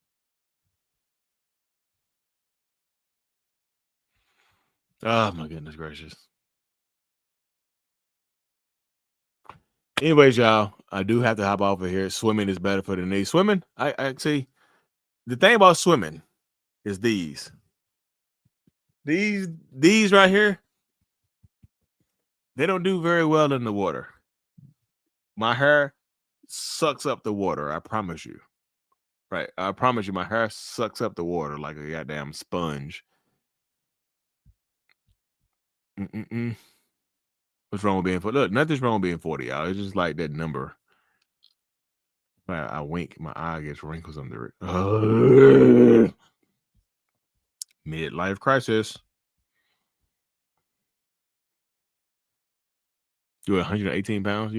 Oh my goodness gracious. Anyways, y'all, I do have to hop off of here. Swimming is better for the knee. Swimming, I see. The thing about swimming is these right here, they don't do very well in the water. My hair sucks up the water. I promise you. Right. I promise you, my hair sucks up the water like a goddamn sponge. What's wrong with being 40? Look, nothing's wrong with being 40, y'all. It's just like that number. I wink, my eye gets wrinkles under it. Midlife crisis. You're 118 pounds.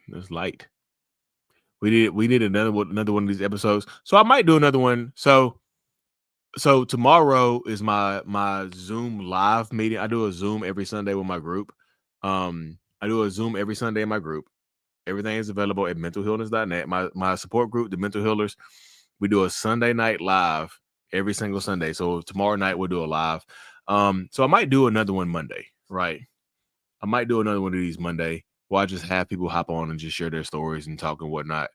That's light. We did another one of these episodes. So I might do another one. So tomorrow is my Zoom live meeting. I do a Zoom every Sunday with my group. I do a Zoom every Sunday in my group. Everything is available at mentalhealness.net. My support group, the Mental Healers, we do a Sunday night live every single Sunday. So tomorrow night we'll do a live. So I might do another one Monday, right? I might do another one of these Monday where I just have people hop on and just share their stories and talk and whatnot.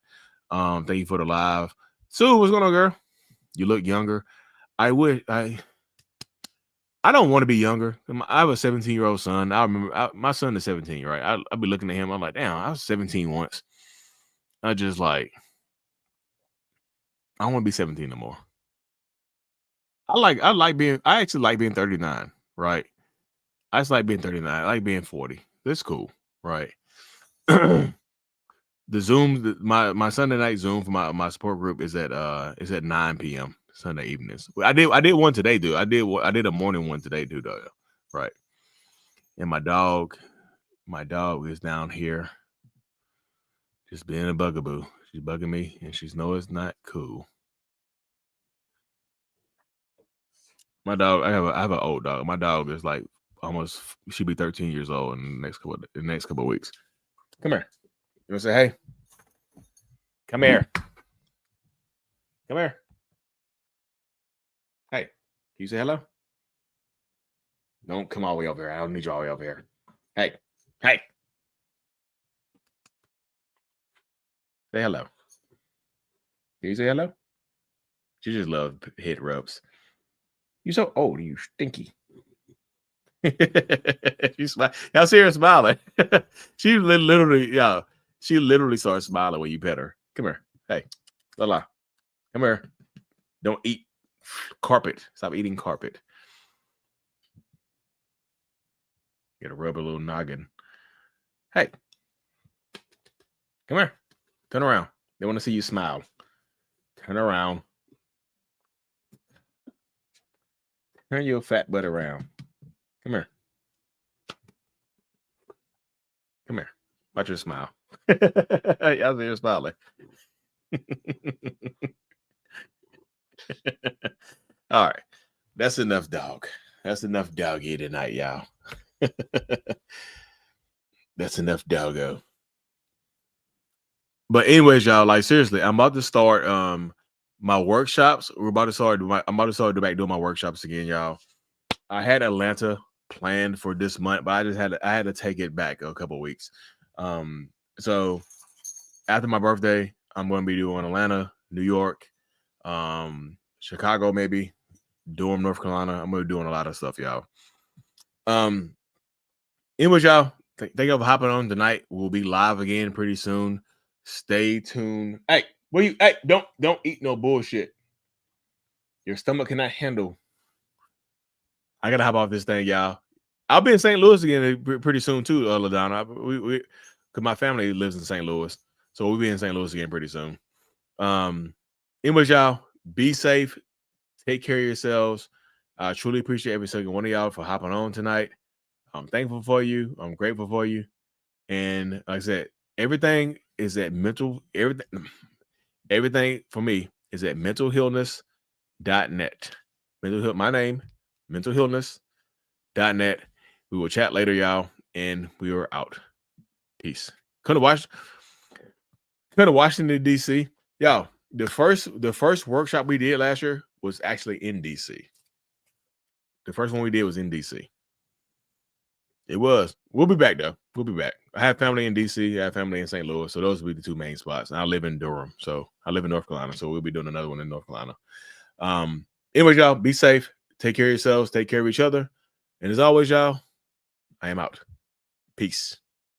Thank you for the live. Sue, what's going on, girl? You look younger. I don't want to be younger. I have a 17-year-old son. I remember my son is 17, right? I'll be looking at him. I'm like, damn, I was 17 once. I just like, I don't want to be 17 no more. I actually like being 39, right? I just like being 39. I like being 40. That's cool, right? The Zoom, my Sunday night Zoom for my support group is at 9 p.m. Sunday evenings. I did one today, dude. I did a morning one today, dude. Right. And my dog is down here, just being a bugaboo. She's bugging me, and she's no, it's not cool. My dog, I have an old dog. My dog is like almost, she'll be 13 years old in the next couple of weeks. Come here. You want to say hey? Come here. Come here. Hey, can you say hello? Don't come all the way over here. I don't need you all the way over here. Hey. Say hello. Can you say hello? She just loves head rubs. You're so old, you stinky. Y'all see her smiling. She literally starts smiling when you pet her. Come here. Hey, Lala. Come here. Don't eat carpet. Stop eating carpet. Gotta rub a little noggin. Hey. Come here. Turn around. They want to see you smile. Turn around. Turn your fat butt around. Come here. Come here. Watch her smile. Y'all see her smiling. All right. That's enough dog. That's enough doggy tonight, y'all. That's enough doggo. But anyways, y'all, like seriously, I'm about to start my workshops. I'm about to start doing my workshops again, y'all. I had Atlanta planned for this month, but I had to take it back a couple weeks. So after my birthday, I'm going to be doing Atlanta, New York, Chicago, maybe Durham, North Carolina. I'm going to be doing a lot of stuff, y'all. Anyways, y'all, thank you for hopping on tonight. We'll be live again pretty soon. Stay tuned. Hey, don't eat no bullshit. Your stomach cannot handle. I gotta hop off this thing, y'all. I'll be in St. Louis again pretty soon too, LaDonna. We because my family lives in St. Louis, so we'll be in St. Louis again pretty soon. Anyways, y'all, be safe. Take care of yourselves. I truly appreciate every single one of y'all for hopping on tonight. I'm thankful for you. I'm grateful for you. And like I said, everything is at everything for me is at mentalhealness.net. My name, mentalhealness.net. We will chat later, y'all, and we are out. Peace. Come to Washington, D.C. Y'all, the first workshop we did last year was actually in D.C. The first one we did was in D.C. It was. We'll be back, though. We'll be back. I have family in D.C. I have family in St. Louis, so those will be the two main spots. And I live in Durham, so I live in North Carolina, so we'll be doing another one in North Carolina. Anyways, y'all, be safe. Take care of yourselves. Take care of each other. And as always, y'all, I am out. Peace.